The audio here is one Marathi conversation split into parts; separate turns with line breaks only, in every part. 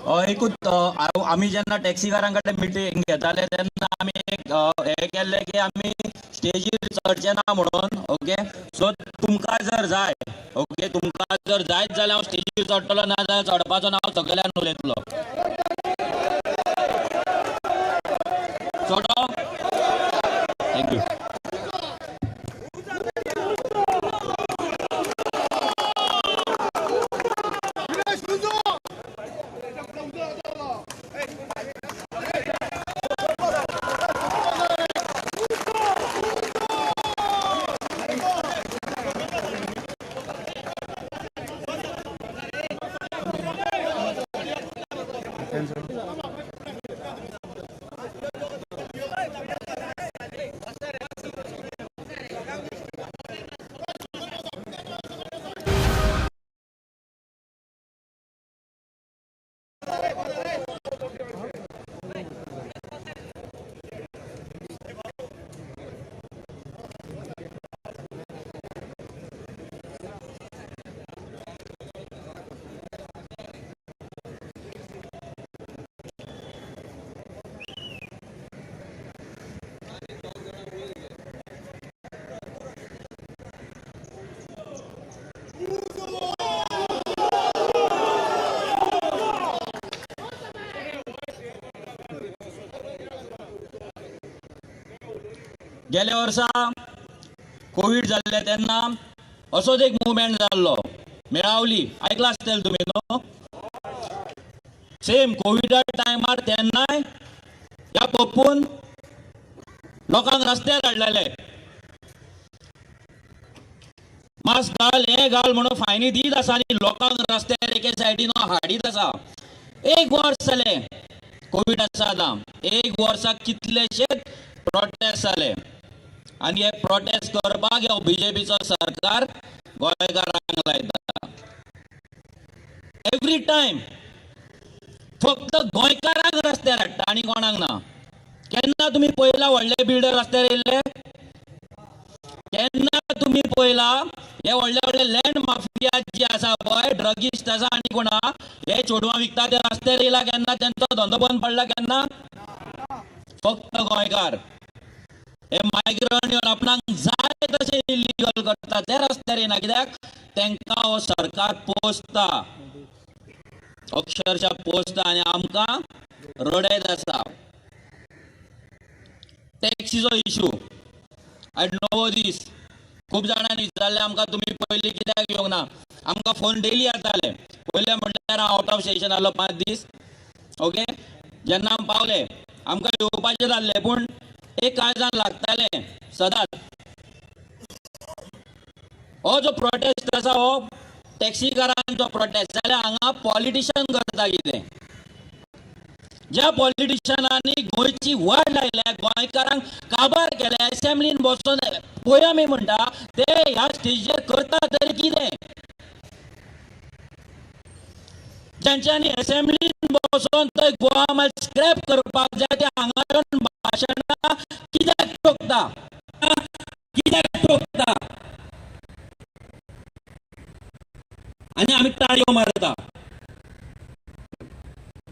एकूच आम्ही जेन्ना टॅक्सीकारां कडेन मिटींग घेताले तेन्ना आमी एक हे केल्ले की आमी स्टेजीर चडचे ना म्हणून. ओके, सो तुमकां जर जाय, ओके, तुमकां जर जायत जाल्यार हांव स्टेजीर चडटलो, ना जाल्यार चडपाचो ना, हांव सकयल्यान उलयतलो. चोडो, थँक्यू. गेल्या वर्सा कोविड जाल्ले तेन्ना असोच एक मुवमेंट जाल्लो, मेळावली, आयकला आसतले तुमी न्हू. सेम कोविडा टायमार तेन्नाय ह्या पप्पून लोकांक रस्त्यार हाडलेले. मास्क घाल, हे घाल म्हणून फायनी दीत आसा आनी लोकांक रस्त्यार एके सायडीन हाडीत आसा. एक वर्स जाले कोविड आसा आतां, एक वर्साक कितलेशेच प्रोटेस्ट जाले आनी हे प्रोटेस्ट करपाक ह्यो बीजेपीचो सरकार गोंयकारांक लायता. एवरी टायम फक्त गोंयकारांक रस्त्यार हाडटा आनी कोणाक ना. केन्ना तुमी पयला व्हडले बिल्डर रस्त्यार येयल्ले? केन्ना तुमी पयला हे व्हडले व्हडले लँड माफिया जे आसा पळय, ड्रगिस्ट आसा आनी कोण हे चोडवां विकता ते रस्त्यार येयला केन्ना? तेंचो धंदो बंद पडला केन्ना? फक्त गोंयकार. हे मायग्रंट येवन आपणाक जाय तशें इलिगल करता, ते रस्त्यार येना. कित्याक? तेंकां हो सरकार पोसता, अक्षरशः पोसता आनी आमकां रडयत आसा. टॅक्सीचो इशू आयज नवो दीस खूब जाणांनी विचारले आमकां, तुमी पयलीं कित्याक येवंक ना? आमकां फोन डेली येताले. पयले म्हणल्यार हांव आउट ऑफ स्टेशन आहलो 5 दीस. ओके, जेन्ना आमी पावले आमकां येवपाचें जाल्लें, पूण एक काळजान लागताले सदांच. हो जो प्रोटेस्ट आसा हो टॅक्सीकारांचो प्रोटेस्ट, जाल्यार हांगा पॉलिटिशियन करता कितें? ज्या पॉलिटिशियनांनी गोंयची वाट लायल्या, गोंयकारांक काबार केल्या, असेंब्लीन बसून पोयमी म्हणटा ते ह्या स्टेजीर करता तरी कितें? ज्यांच्यांनी असेंब्लीन बसून थंय गोवा मात स्क्रॅप करपाक जाय, ते हांगा येवन भाशणां कित्याक ठोकता? कित्याक ठोकता? आनी आमी ताळयो मारता.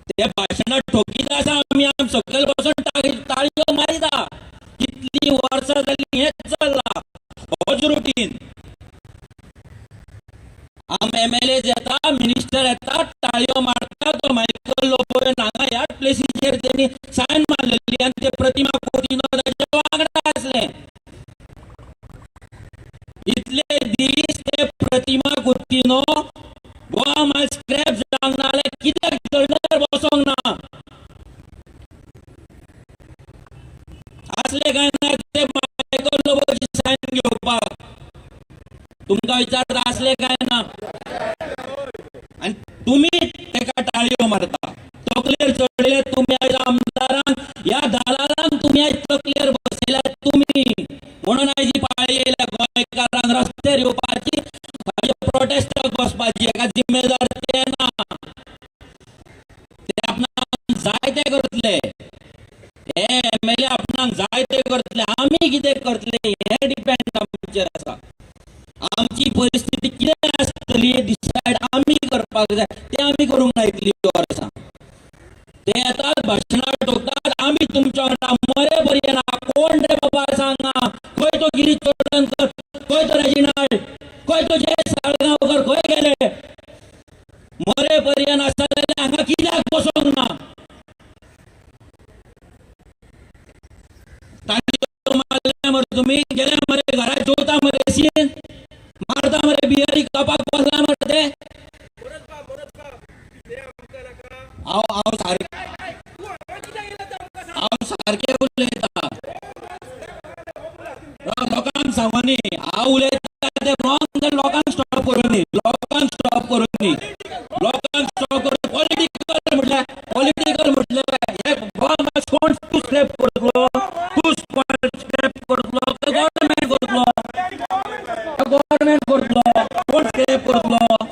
ते भाशणां ठोकीत आसा आमी सकयल बसून ताळयो मारिता. कितलीं वर्सां जालीं हेच चल्लां, होच रुटीन. MLA येता, मिनिस्टर येता, ताळयो मारता. तो मायकल लोबोयन हांगा ह्याच प्लेसीचेर तेणी सायन मारलेली आनी ते प्रतिमा कोतिनो ताचे वांगडा आसले. इतले दीस ते प्रतिमा कोतिनो गोवा मात स्क्रॅप जावंक ना जाल्यार कित्याक धरणार बसोंक ना? असले काय ना ते मायकल लोबोची सायन घेवपाक. तुमकां विचारता असले काय ना? आनी तुमी तेका ताळयो मारता. तकलेर चडयले तुमी आयज आमदारांक, ह्या दालालांक तुमी आयज तकलेर बसयल्यात तुमी. म्हणून आयज ही पाळी येयल्या गोंयकारांक रस्त्यार येवपाची, प्रोटेस्टाक बसपाची. हेका जिम्मेदार ते ना, ते आपणाक जाय ते करतले. हे MLA आपणाक जाय ते करतले. आमी कितें करतले हे डिपेंड आमचेर आसा. आमची परिस्थिती कितें आसतली डिसायड आमी करपाक जाय, ते आमी करूंक ना इतली वर्सां. ते येतात भाषणात ठोकतात आम्ही तुमच्या वांगडा मरेपर्यंत कोण रे बाबा सांगा खंय तो गिरीश चोडणकर खंय तो राजीनाळ खंय तो जयेश साळगांवकर खंय गेले मरेपर्यंत आसता जाल्यार हांगा कित्याक बसोंक ना तांणी मारले मरे तुम्ही गेले मरे घरात जेवता मरे सीन मारता मरे बिहारी कापाक बसला मरे ते हांव सारखे उलयता लोकांक सांगोनी हांव उलयता ते रॉंग ते लोकांक स्टॉप करूनी लोकांक स्टॉप करून पॉलिटिकल म्हटल्यार हे गोवा कोण तूं स्क्रॅप करतलो तूं स्क्रॅप करतलो गव्हर्नमेंट करतलो कोण स्क्रॅप करतलो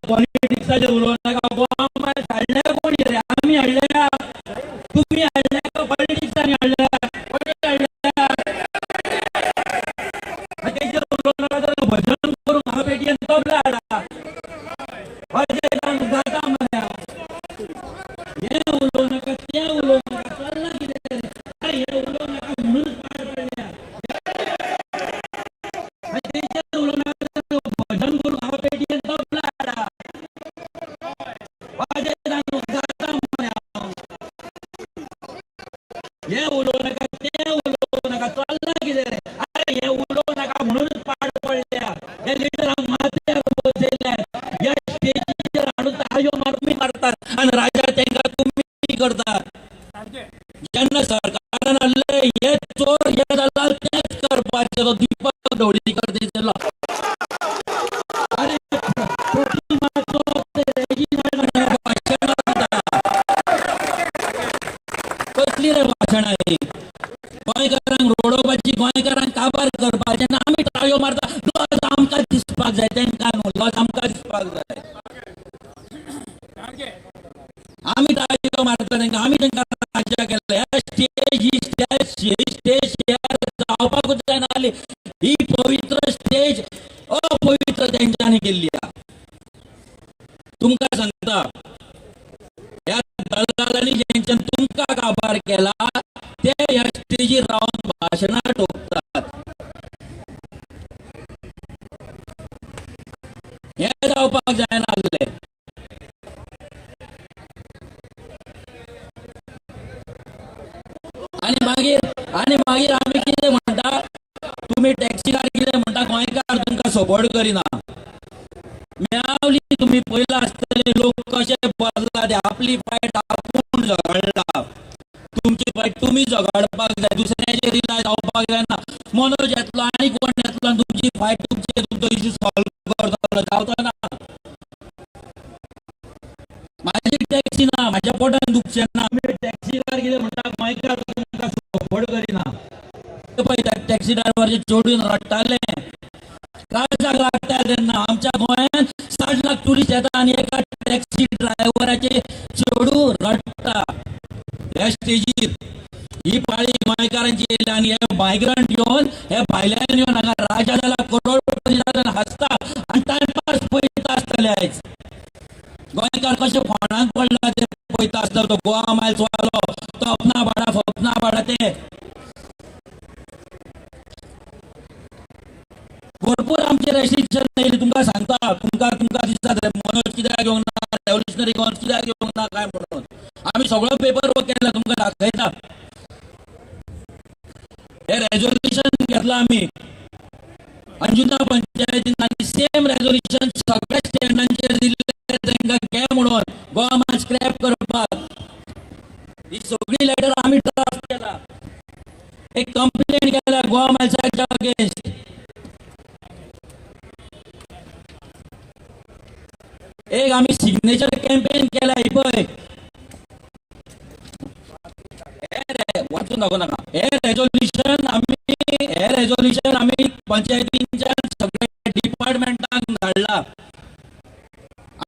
पॉलिटिक्साचेर उलोवं नाका. गोवा हाडल्या कोणी रे? आमी हाडल्या? तुम्ही हाडल्या का पॉलिटिक्सांनी हाडल्या? कोणी हाडल्या? तेचेर उलोवं नाका जाल्यार भजन करून हांव पेटयेन तबला हाडा. अजय जाता मरे. हे उलोवं नाका तें उलोवं नाका. चल्लां कितें रे? हे उलोवं नाका म्हणून पाड पडल्या. तेचेर उलोवं नाका जाल्यार भजन करून हांव पेटयेन तबला हाडा. अजय जाता मरे. हे उलोवं नाका तें उलोवं नाका. चल्लां कितें रे? हे उलोवं नाका म्हणून पाड पडल्या. हे लिडरांक माथ्यार बसयल्यात. ह्या स्टेजीचेर हाडून ताळयो मारतात आनी राजा तेंकां तुमी करतात. जेन्ना सरकारान हाडले हे चोर हे दलाल तेच करपाचे. तो दिपक ढवळीकर तेचेर कसली रे भाशणां ही? गोंयकारांक रोडोवपाची, गोंयकारांक काबार करपाचें आनी आमी ताळयो मारता. लज आमकां दिसपाक जाय, तेंकां न्हू. लज आमकां दिसपाक जाय. आमी ताळयो मारता तेंकां. आमी तेंकां राज्य केलें. ह्या स्टेज जावपाकूच जायनासली. ही पवित्र स्टेज अपवित्र तेंच्यांनी केल्ली. तुमकां सांगता, ह्या दलालांनी जेंच्यान तुमकां काबार केला ते ह्या स्टेजीर रावन भाशणां ठोकतात. हे जावपाक जायनासलें. आनी मागीर आमी कितें म्हणटा? तुमी टॅक्सीकार कितें म्हणटा? गोंयकार तुमकां सपोर्ट करिना. मेळावली तुमी पयला आसतले लोक कशे बसला ते. आपली फायट आपूण झगडला. तुमची फायट तुमी झगडपाक जाय. दुसऱ्याचेर रिलाय जावपाक जायना. मनोज येतलो आनी कोण येतलो आनी तुमची फायट तुमचो इश्यू सॉल्व करतलो. जावचो ना. माझी टॅक्सी ना, माझ्या पोटान दुखचें ना. आमी टॅक्सीकार कितें म्हणटा? गोंयकार तुमकां सपोर्ट करिना. पळय टॅक्सी ड्रायव्हरचे चोडून रडटाले. काळजाक लागता तेन्ना आमच्या गोंयांत 60 लाख टुरिस्ट येता आनी एका टॅक्सी ड्रायव्हराचे चेडू रडटा ह्या स्टेजीर. ही पाळी गोंयकारांची येयली आनी हे मायग्रंट येवन हे भायल्यान येवन हांगा राजा जाला करोडपती जाता हासता आनी टायमपास पळयता आसतले. आयज गोंयकार कशे फोंडांत पडला ते पळयता आसता. तो गोवा मायल्स वालो तो अपना भाडा ते भरपूर आमचे रेस्ट्रिक्शन येयली. तुमकां सांगता, तुमकां दिसता मनोज कित्याक घेवंक ना, रेव्होल्युशनरी गॉन्स कित्याक घेवंक ना काय म्हणून. आमी सगळो पेपर वर्क केला. तुमकां दाखयता. हे रेजोल्युशन घेतला आमी अंजुना पंचायतीन आनी सेम रेजोल्युशन सगळ्या स्टँडांचेर दिल्ले तांकां घे म्हणून गोवा माल स्क्रॅप करपाक. ही सगळी लेटर आमी ड्राफ्ट केला. एक कंप्लेंट केला गोवा मायल्साच्या अगेन्स्ट. एक आमी सिग्नेचर कॅम्पेन केला. पळय वाचून दाखोव नाका. हे रेजोल्युशन आमी पंचायतींच्या सगळ्या डिपार्टमेंटांक धाडला.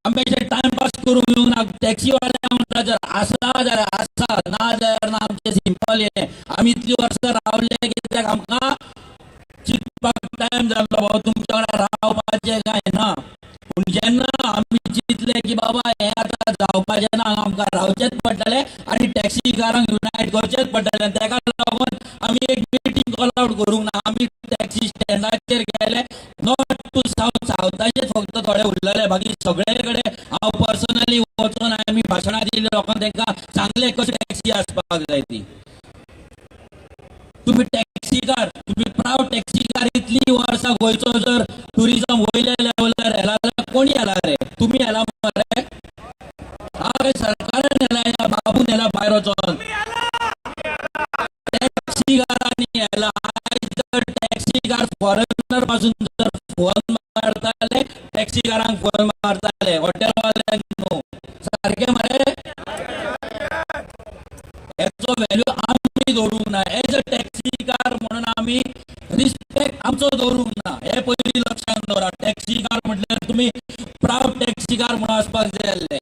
आमचे टायमपास करूंक येवंक ना. टॅक्सीवाले म्हणटा जर आसा जाल्यार आसा, ना जाल्यार ना. आमचे सिंपल हे. आमी इतली वर्सां रावले कित्याक आमकां चिंतपाक टायम जाल्लो बाबा तुमच्या वांगडा रावपाचें काय ना. पूण जेन्ना आमी चिंतले की बाबा हें आतां जावपाचें ना, आमकां रावचेंच पडटलें आनी टॅक्सीकारांक युनायट करचेंच पडटलें. तेका लागून आमी एक मिटींग कॉल आउट करूंक ना. आमी टॅक्सी स्टँडाचेर गेले. नॉर्थ टू सावथाचेच फक्त थोडे उरलेले. बाकी सगळे कडेन हांव पर्सनली वचून आमी भाशणां दिली लोकांक. तांकां सांगलें कशी टॅक्सी आसपाक जाय ती. तुम्ही टॅक्सीकार, तुम्ही प्राउड टॅक्सीकार इतली वर्सां गोंयचो जर टुरिझम वयल्या लेवलार येला जाल्यार कोणी येला रे? तुम्ही येला मरे? सरकारान येला या बाबून येला भायर वचोन? टॅक्सीकारांनी येला. आयज जर टॅक्सीकार फॉरेनर पासून जर फोन मारताले, टॅक्सीकारांक फोन मारताले, हॉटेलवाल्यांक न्हू. सारकें मरे? हेचो व्हॅल्यू आमी दवरूंक ना. एज अ टॅक्सीकार म्हणून आमी रिस्पेक्ट आमचो दवरूंक ना. हे पयली लक्षांत दवरा. टॅक्सीकार म्हटल्यार तुमी नाव टॅक्सीकार म्हणून आसपाक जाय आसले.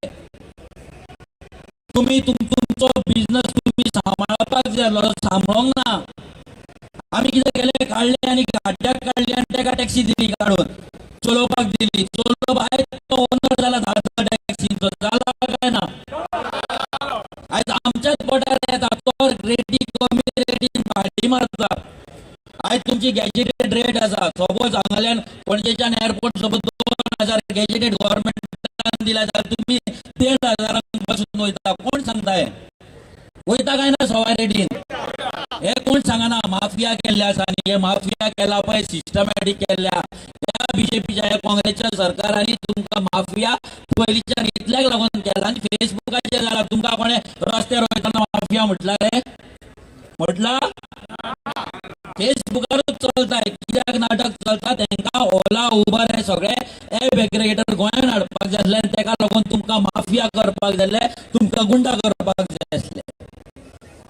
तुम्ही तुमचो बिझनेस तुम्ही सांबाळपाक जाय आसलो, सांबाळोंक ना. आम्ही कितें केले, काढले आनी गाड्याक काढली आनी ताका टॅक्सी दिली काढून, चलोवपाक दिली. चलो भायर तो ओनर जाला धाकटो टॅक्सीचो, जाला काय ना. आयज आमच्याच पोटार येता तो रेटी कमी रेटीन भाडी मारता. आयज तुमची गॅजेटेड रेट आसा. सपोज हांगाल्यान पणजेच्यान एअरपोर्ट सपोज 2000 गॅजेटेड गव्हर्नमेंटान दिला जाल्यार तुम्ही 1500 पासून वयता. कोण सांगताय वयता काय ना सवाय रेटीन? हे कोण सांगना. माफिया केल्ल्या आसा आनी हे माफिया केला पळय, सिस्टमॅटीक केल्ल्या ह्या बीजेपीच्या ह्या काँग्रेसच्या सरकारांनी तुमकां माफिया पयलींच्यान इतल्याक लागून केला. आनी फेसबुकाचेर जाला तुमकां कोणे रस्त्यार वयताना माफिया म्हटला रे? म्हटला? फेसबुकारूच चलताय. कित्याक नाटक चलता? तांकां ओला उबर हे सगळे एप एग्रिगेटर गोंयांत हाडपाक जाय आसले, ताका लागून तुमकां माफिया करपाक जाय आसले, तुमकां गुंडा करपाक जाय आसले.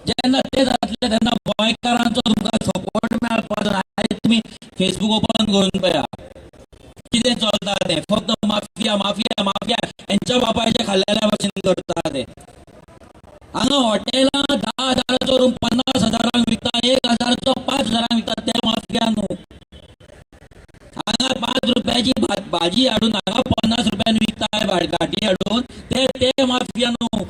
जेन्ना ते जातले तेन्ना गोंयकारांचो तुमकां सपोर्ट मेळपाक जाय. आयज तुमी फेसबुक ओपन करून पळया कितें चलता तें. फक्त माफिया माफिया माफिया हेंच्या बापायचे खाल्लेल्या भशेन करता ते. हांगा हॉटेलां 10,000चो रूम 50,000 विकता, 1,000चो 5,000 विकता. ते माफिया न्हू. हांगा 5 रुपयाची भाजी हाडून हांगा 50 रुपयान विकता गाठी हाडून, ते माफिया न्हू.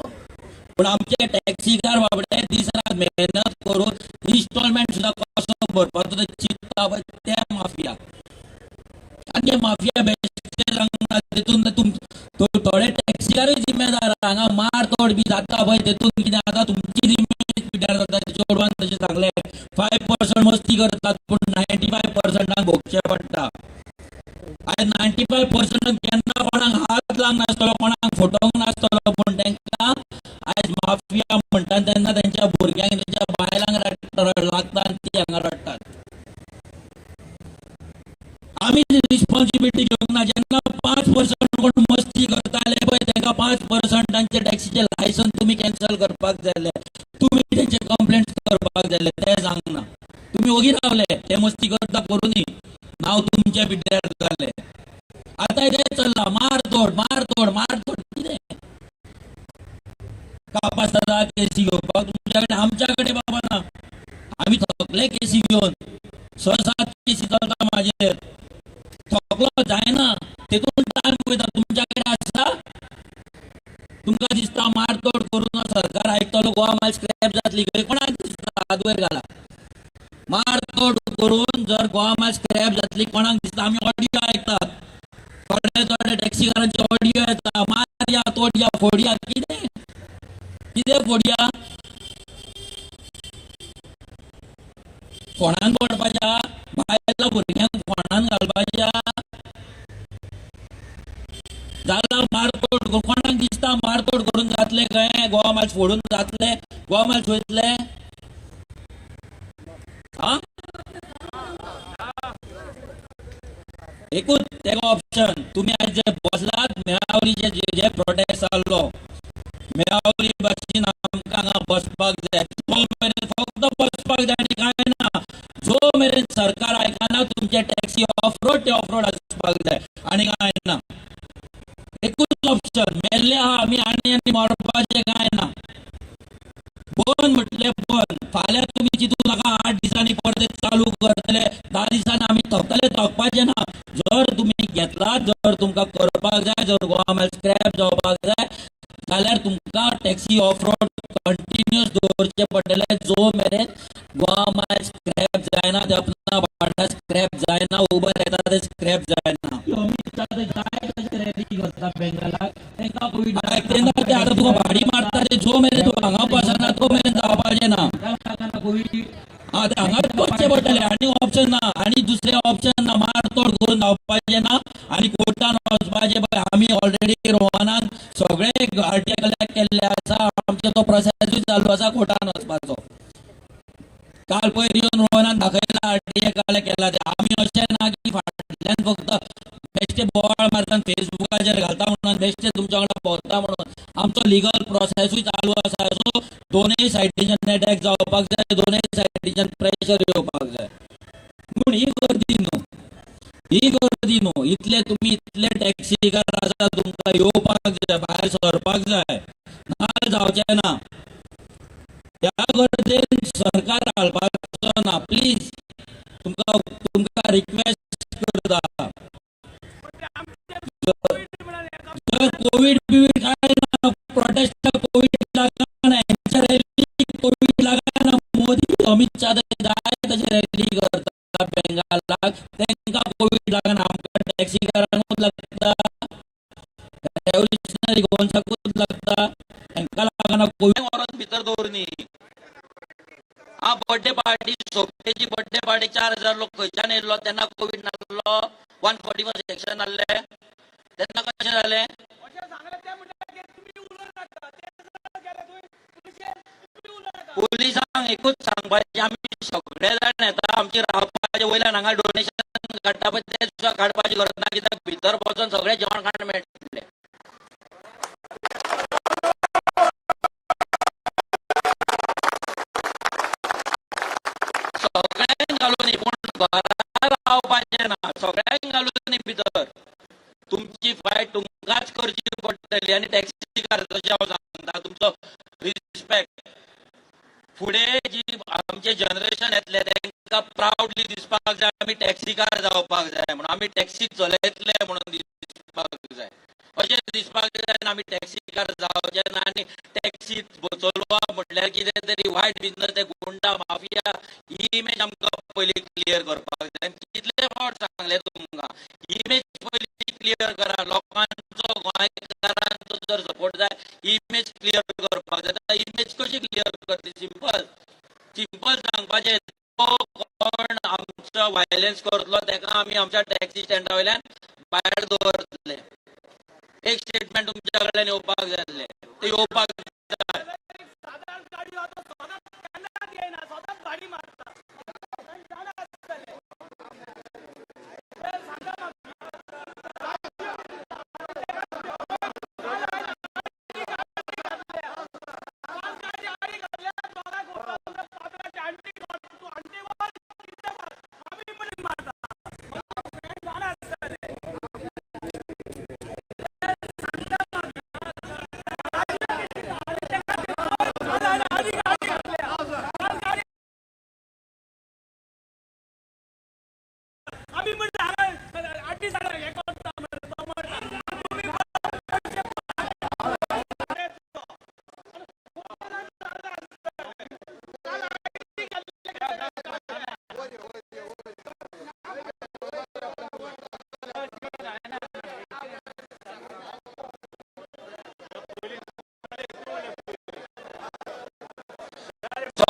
पण आमचे टॅक्सीकार बाबडे दीस रात मेहनत करून इन्स्टॉलमेंट सुद्धा कसो भरपाचो चिंतता पळय, ते माफिया. आनी माफिया बेश्टे सांगना. तेतून थोडे टॅक्सीकारूय जिम्मेदार. हांगा मार तोड बी जाता पळय, तेतून कितें आतां तुमची इमेज पिड्यार जाता. चेडवान तशें सांगलें 5% मस्ती करतात पूण 95% भोगचें पडटा. आयज 95% केन्ना कोणाक हात लावंक नासतलो, कोणाक फटोवंक नासतलो, पूण तांकां आयज माफिया म्हणटा तेन्ना तेंच्या भुरग्यांक तेंच्या बायलांक लागता आनी ती हांगा रडटात. आमी रिस्पॉन्सिबिलिटी घेवंक ना. जेन्ना 5% कोण मस्ती करताले पळय तांकां 5% टॅक्सीचे लायसन तुमी कॅन्सल करपाक जाय आसले, तुमी तेंचे कंप्लेंट करपाक जाय आसले. ते सांगना. तुमी ओगी रावले, ते मस्ती करता करुनी नांव तुमचे पिड्ड्यार जाले. आतां तें चल्ला मारतोड मारतोड मारतोड. कितें कापास जाता केसी घेवपाक तुमच्या कडेन? आमच्या कडेन बाबा ना. आमी थकले केसी घेवन. 6-7 केसी चलता म्हाजेर. थकलो जायना. तेतून टायम वयता. तुमच्या कडेन आसा? तुमकां दिसता मारतोड करून सरकार आयकतलो, गोवा मायल स्क्रॅप जातली? कोणाक दिसता? हात वयर घाला. मारतोड करून जर गोवा मायल स्क्रॅप जातली कोणाक दिसता? आमी ऑडियो आयकतात. थोडे टॅक्सीकारांचे ऑडियो येता. मारया तोडया फोडया. कितें कितें फोडया? फोंडान पडपाच्या? बायला भुरग्यांक फोंडान घालपाच्या? जाला मारतोड कोणाक दिसता मारतोड करून जातले काय? गोवा मायल फोडून जातले? गोवा मायल सोयतले? एकूच तेगो ऑप्शन. तुम्ही आज जे बसलात मेळावरीचे जे प्रोटेस्ट जाल्लो, मेळावरी भाशेन आमकां हांगा बसपाक जाय. जो मेरेन फक्त बसपाक जाय आनी कांय ना. जो मेरेन सरकार आयकना तुमचे टॅक्सी ऑफ रोड ते ऑफ रोड आसपाक जाय आनी कांय ना. एकूच ऑप्शन. मेल्ले आहा आमी आनी मरपाचें कांय ना. बंद म्हटले बंद. फाल्यां तुमी चिंतू नाका 8 दिसांनी परत चालू करतले, 10 दिसांनी आमी थकतले. थकपाचें ना. जर तुमी घेतला, जर तुमकां करपाक जाय, जर गोवा मायल स्क्रॅप जावपाक जाय जाल्यार तुमकां टॅक्सी ऑफ रोड कंटिन्युअस दवरचे पडटले जो मेरेन गोवा मायल स्क्रॅप जायना. ते अपना वांगडा स्क्रॅप जायना. उबर येता ते स्क्रॅप जायना. आतां तुका भाडी मारता ते जो मेरेन तूं हांगा बसना तो मेरेन जावपाचें ना. हांगाच बसचें पडटलें. आनी ऑप्शन ना. आनी दुसरें ऑप्शन ना. मारतोड करून जावपाचें ना आनी कोर्टान वचपाचें. पळय आमी ऑलरेडी रोहनान सगळे आर्टिकल केल्ले आसा. आमचो तो प्रोसेसूय चालू आसा कोर्टान वचपाचो. काल पयर येवन रोहनान दाखयला आर्टिकल केला ते. आमी अशें ना की फाटल्यान फक्त बेश्टे बोवाळ मारता फेसबुकाचेर घालता म्हणून बेश्टे तुमच्या वांगडा भोंवता म्हणून. आमचो लिगल प्रोसेसूय चालू आसा. सो दोनूय सायडीच्यान अटॅक जावपाक जाय, दोनूय सायडीच्यान प्रेशर येवपाक जाय. पूण ही गर्दी न्हू. ही गर्दी न्हू. इतले तुम्ही इतले टॅक्सीकार आसा, तुमकां येवपाक जाय, भायर सरपाक जाय, नाल जावचे ना. त्या गर्देन सरकार हालपाचो ना. प्लीज तुमकां तुमकां रिक्वेस्ट करता. जर कोविड बिविड काय ना, प्रोटेस्ट कोविड लागना, यांच्या रॅली कोविड लागना. मोदी अमित शाह जाय तशें रॅली करता बेंगालाक, तेंका कोविड लागना. आमकां टॅक्सीकारांकूच लागता, रेव्होल्युशनरी गोवन्साकूच लागता, तेंका लागना कोविड. वरोन भितर दवरनी. हा बर्थडे पार्टी, सोपेची बर्थडे पार्टी 4000 लोक खंयच्यान येयल्लो तेन्ना कोविड नासलो. 141 सेक्शन आहले तेन्ना कशें जालें. पुलिसांक एकूच सांगपाचें, आमी सगळे जाण येता, आमची रावपाचे वयल्यान हांगा डोनेशन काडटा पळय ते सुद्दां काडपाची गरज ना, कित्याक भितर वचून सगळे जेवण खाण मेळटलें. सगळ्यांक घालून, पूण घरा रावपाचें ना, सगळ्यांक घालून भितर. तुमची फायट तुमकांच करची पडटली. आनी टॅक्सीकार जशें हांव सांगता, तुमचो रिस्पेक्ट फुडें जी आमचे जनरेशन येतले तांकां प्राउडली दिसपाक जाय आमी टॅक्सीकार जावपाक जाय म्हणून, आमी टॅक्सी चलयतले म्हणून दिसपाक जाय. अशें दिसपाक जाय आमी टॅक्सीकार जावचे ना. आनी टॅक्सी चलोवप म्हटल्यार कितें तरी वायट बिजनस, ते गुंडा माफिया, ही इमेज आमकां पयलीं क्लियर करपाक जाय. कितले फावट सांगले तुमकां, इमेज पयलीं क्लियर करा. लोकांचो गोंयकारांचो जर सपोर्ट जाय, इमेज क्लियर करपाक जाय. इमेज कशी क्लियर करतली? सिंपल सांगपाचें, तो कोण आमचो वायलन्स करतलो तेका आमी आमच्या टॅक्सी स्टँडा वयल्यान भायर दवरतले. एक स्टेटमेंट तुमच्या कडल्यान येवपाक जाय आसलें, ते येवपाक जाय.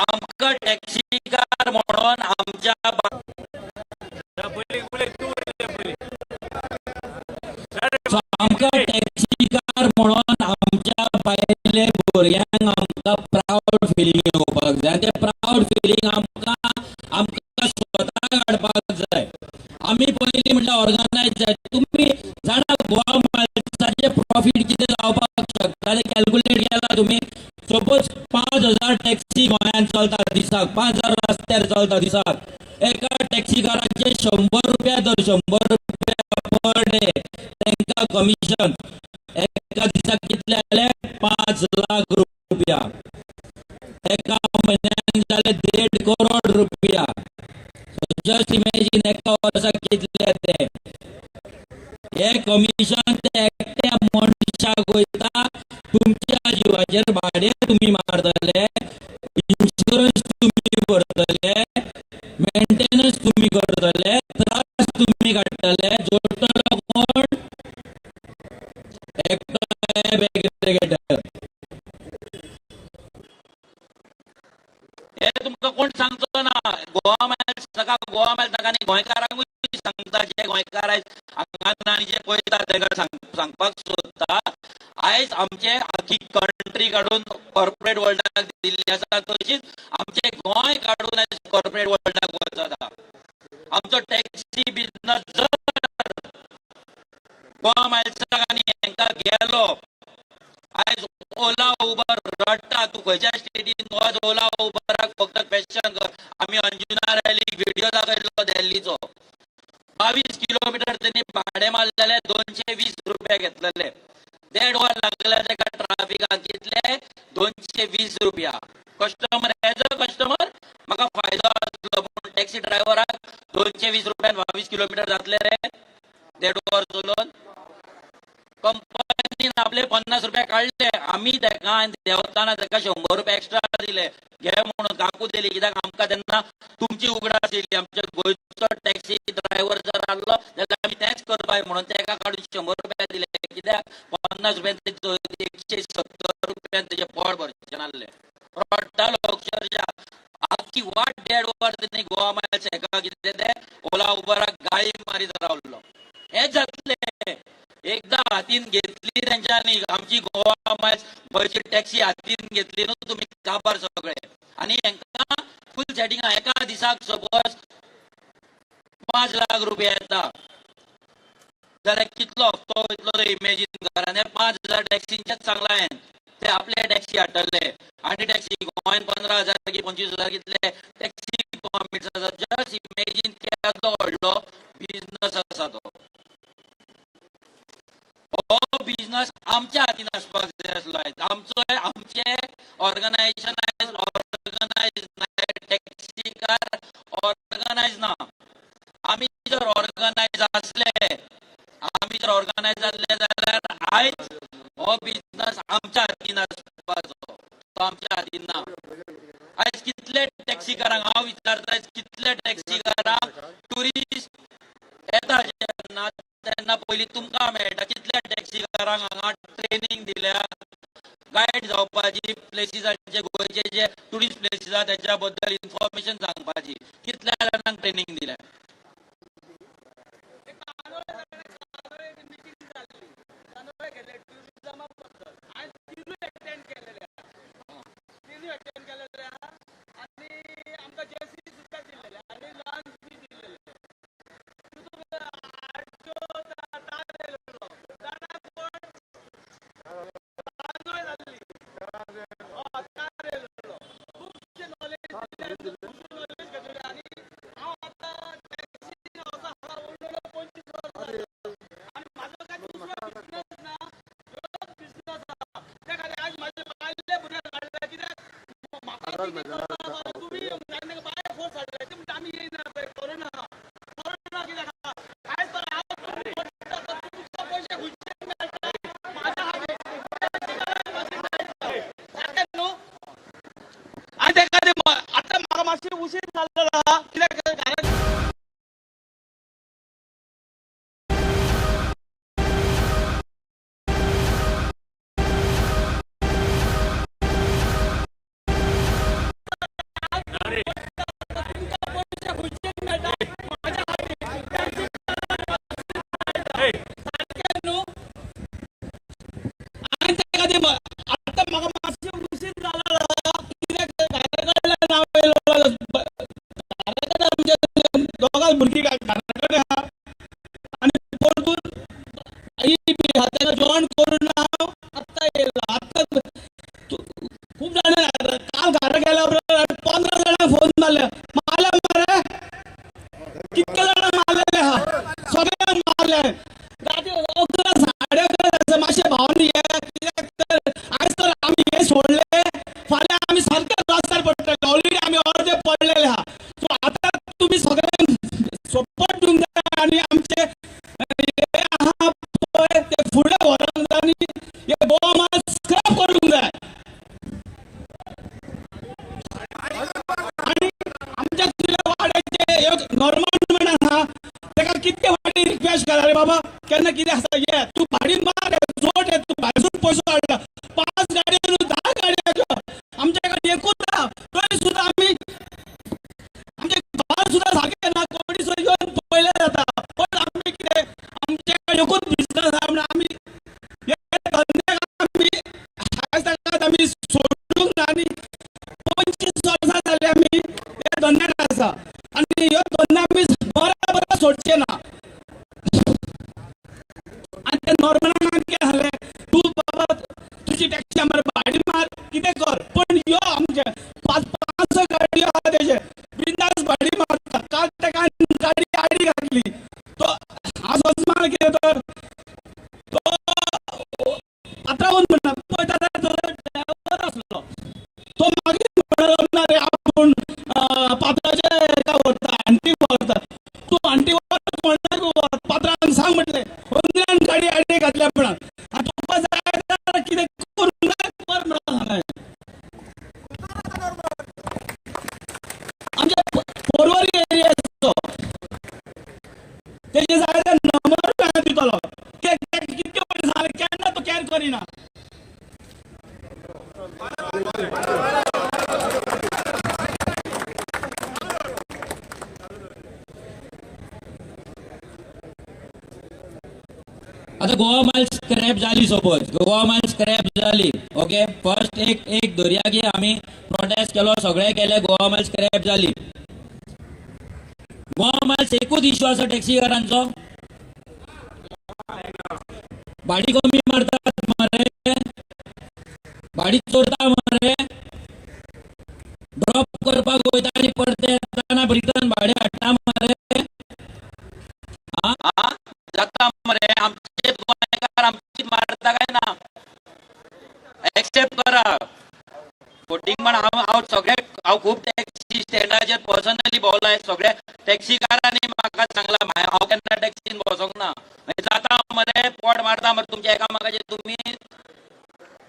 आमकां टॅक्सीकार म्हणून आमच्या आमकां टॅक्सीकार म्हणून आमच्या बायले भुरग्यांक आमकां प्राउड फिलींग येवपाक जाय. ते प्राउड फिलींग आमकां स्वता काडपाक जाय. आमी पयलीं म्हटल्यार ऑर्गनायज जाय. तुमी जाणा गोवा मायल्साचें प्रॉफीट कितें जावपाक शकता तें कॅल्क्युलेट केला तुमी. सपोज 5000 टॅक्सी गोंयांत चलता दिसाक, 5000 रस्त्यार चलता दिसाक, एका टॅक्सीकाराचे 100 रुपया दर, 100 रुपया पर डे तांकां कमिशन. एका दिसाक कितले जाले? 5 लाख रुपया. एका म्हयन्याक जाले 1.5 करोड रुपया. जस्ट इमॅजिन एका वर्साक कितले ते. हे कमिशन ते एकट्या मनशाक वयता. तुमच्या जिवाचेर भाडे तुमी मारतले, इन्शुरन्स तुमी भरतले, मेंटेनन्स तुमी करतले, त्रास तुमी काडटले. जोडटलो कोण? एकटो एग्रिगेटर. हे तुमकां कोण सांगचो ना. गोवा मायल्स नाका आनी गोंयकारांकूय सांगता, जे गोंयकार आयज हांगा आनी जे पळयता तांकां सांगपाक सोदता. आयज आमचे आखी कंट्री काडून कॉर्पोरेट वर्ल्डाक दिल्ली आसा, तशीच आमचे गोंय काडून आयज कॉर्पोरेट वर्ल्डाक वचता. आमचो टॅक्सी बिजनस जर गोवा मायल्साक आनी हांकां गेलो, आयज ओला उबर रडटा. तूं खंयच्या स्टेटीन वच, ओला उबराक फक्त क्वेश्चन कर. आमी अंजुना रॅलीक व्हिडिओ दाखयलो दिल्लीचो, 22 किलोमीटर
रुपया घेतलेले. 1.5 वर लागले त्या ट्राफिकाक कितले 220 रुपया. कस्टमर एज अ कस्टमर म्हाका फायदो आसलो, पूण टॅक्सी ड्रायव्हराक 220 रुपयान 22 किलोमीटर जातले रे 1.5 वर चलोवन. कंपनीन आपले 50 रुपया काढले, आम्ही तेका देवताना तेका 100 रुपया एक्स्ट्रा दिले. घे म्हणून काकू दिली, कित्याक आमकां तेन्ना तुमची उगडास आशिल्ली. आमच्या गोंयचो टॅक्सी ड्रायव्हर जर आसलो जाल्यार आमी तेच करपाक म्हणून तेका काडून 100 रुपया दिले. कित्याक 50 रुपयान 170 रुपयान तेजे पोट भरचें नासलें. रडटालो अक्षरशः आख्खी वाट 1.5 वर तेणी गोवा मायल्स हेका कितें ते ओला उबराक गाळी मारीत रावलो. हेच जातलें. एकदा हातीन घेतली तेंच्यांनी आमची गोवा मायल्स गोंयची टॅक्सी हातीन घेतली न्हू तुमी काबार सगळे. आनी हेंकां फूल सेटिंगा एका दिसाक सपोज 5 लाख रुपया येता जाल्यार कितलो हप्तो वयतलो तो इमेजीन कर. आनी 5,000 टॅक्सींचेच सांगला हांवें, ते आपले टॅक्सी हाडटले. आनी टॅक्सी गोंयान 15,000 की 25,000 कितले टॅक्सी परमीट्स आसा. जस्ट इमेजीन केदो व्हडलो बिजनस आसा तो. हो बिजनस आमच्या हातीन आसपाक जाय आसलो. आमचे organisation organise taxi car organise ना. आमी जर ऑर्गनायज जाल्ले जाल्यार आयज हो बिजनस आमच्या हातीन आसपाचो, तो आमच्या हातीन ना. आयज कितले टॅक्सीकारांक हांव विचारता, कितले टॅक्सीकारांक ट्युरिस्ट येता जेन्ना तेन्ना पयलीं तुमकां मेळटा. कितल्या टॅक्सीकारांक हांगा ट्रेनिंग दिल्या गायड जावपाची, प्लेसीसांचे गोंयचे जे ट्युरिस्ट प्लेसीस आसा तेच्या बद्दल इन्फॉर्मेशन सांगपाची. कितल्या जाणांक ट्रेनिंग दिल्या.
भुरगीं घराकडे आहा आनी परतून जॉइन करून हांव आत्तां येयला. आत्तां खूब जाणां काल घरा गेल्या बरोबर 15 जाणांक फोन मारले मरे कितके जाणां मारलेले आहा, सगळ्यांक मारले. राती 11 साडे 11 मातशे भावांनी ये, कित्याक तर आयज तर आमी हे सोडले, फाल्यां आमी सारके रस्त्यार पडटले. ऑलरेडी आमी अर्दे पडलेले आहा. सो आतां तुमी सगळ्यांक सपोर्ट दिवंक जाय आनी आमचे हे आहा पळय ते फुडें व्हरोंक जाय आनी हे गोवा मार्ग स्क्रॅप करूंक जाय. आनी आमच्या वाड्याचे नॉर्मल आहा तेका कितके फाटी रिक्वेस्ट करा रे बाबा, केन्ना कितें आसा ये तूं भाडीन मार, सोड तूं भायरसून पयसो काडला. 5 गाडयो 10 गाडयो आमच्या कडेन एकूच आहा, तरी सुद्दां आमी आमचे घर सुद्दां सारकें ना, कोणी सुद्दां येवन पळयलें जाता. पण आमी कितें आमचे कडेन एकूच बिजनस आहा म्हणून आमी हे धंद्याक आमी आयज ताका आमी सोडूंक ना. आनी 25 वर्सां जाली आमी हे धंद्याक आसा आनी ह्यो धंदो आमी बरोबर सोडचे ना. आनी ते नॉर्मलान आमी कितें सांगलें, तूं बाबा तुजी टॅक्सी आमकां भाडी मार कितें कर, पण ह्यो आमचे 5 गाडयो आहा तेजे बिंदास भाडी मारता. काल तेका गाडी आडी घातली तो हांव सजमान कितें तर तो गाडी घातल्या म्हणून आणि तुमकां जाय जाल्यार कितें करूंक जाय कर म्हणून सांगलां. आमच्या पर्वरी एरियाचो तेजे जाय ते नंबर दितलो कितके फावटी सांगलें केन्ना तो कॅर करिना.
आता गोवा मायल स्क्रॅप झाली, सपोज गोवा मायल स्क्रॅप झाली, ओके. फर्स्ट एक धरया की आम्ही प्रोटेस्ट केलो, सगळे केले, गोवा मायल स्क्रॅप झाली. गोवा मायल्स एकूच इश्यू आसा टॅक्सीकारांचो, भाडी कमी मारतात मरे, भाडी चोरता मरे, ड्रॉप करपाक वयता आनी परते येताना रिटर्न भाडे हाडटा मरे.
हा जाता मरे, आमचे गोंयकार आमची मारता काय ना, एक्सेप्ट करा. वोटिंग म्हण हांव खूप टॅक्सी स्टँडाचेर पर्सनली भोवलाय, सगळ्या टॅक्सीकारांनी म्हाका सांगला हांव केन्ना टॅक्सीन बसोंक ना. जाता मरे, पोट मारता मरे तुमच्या एकामेकाचे. तुमी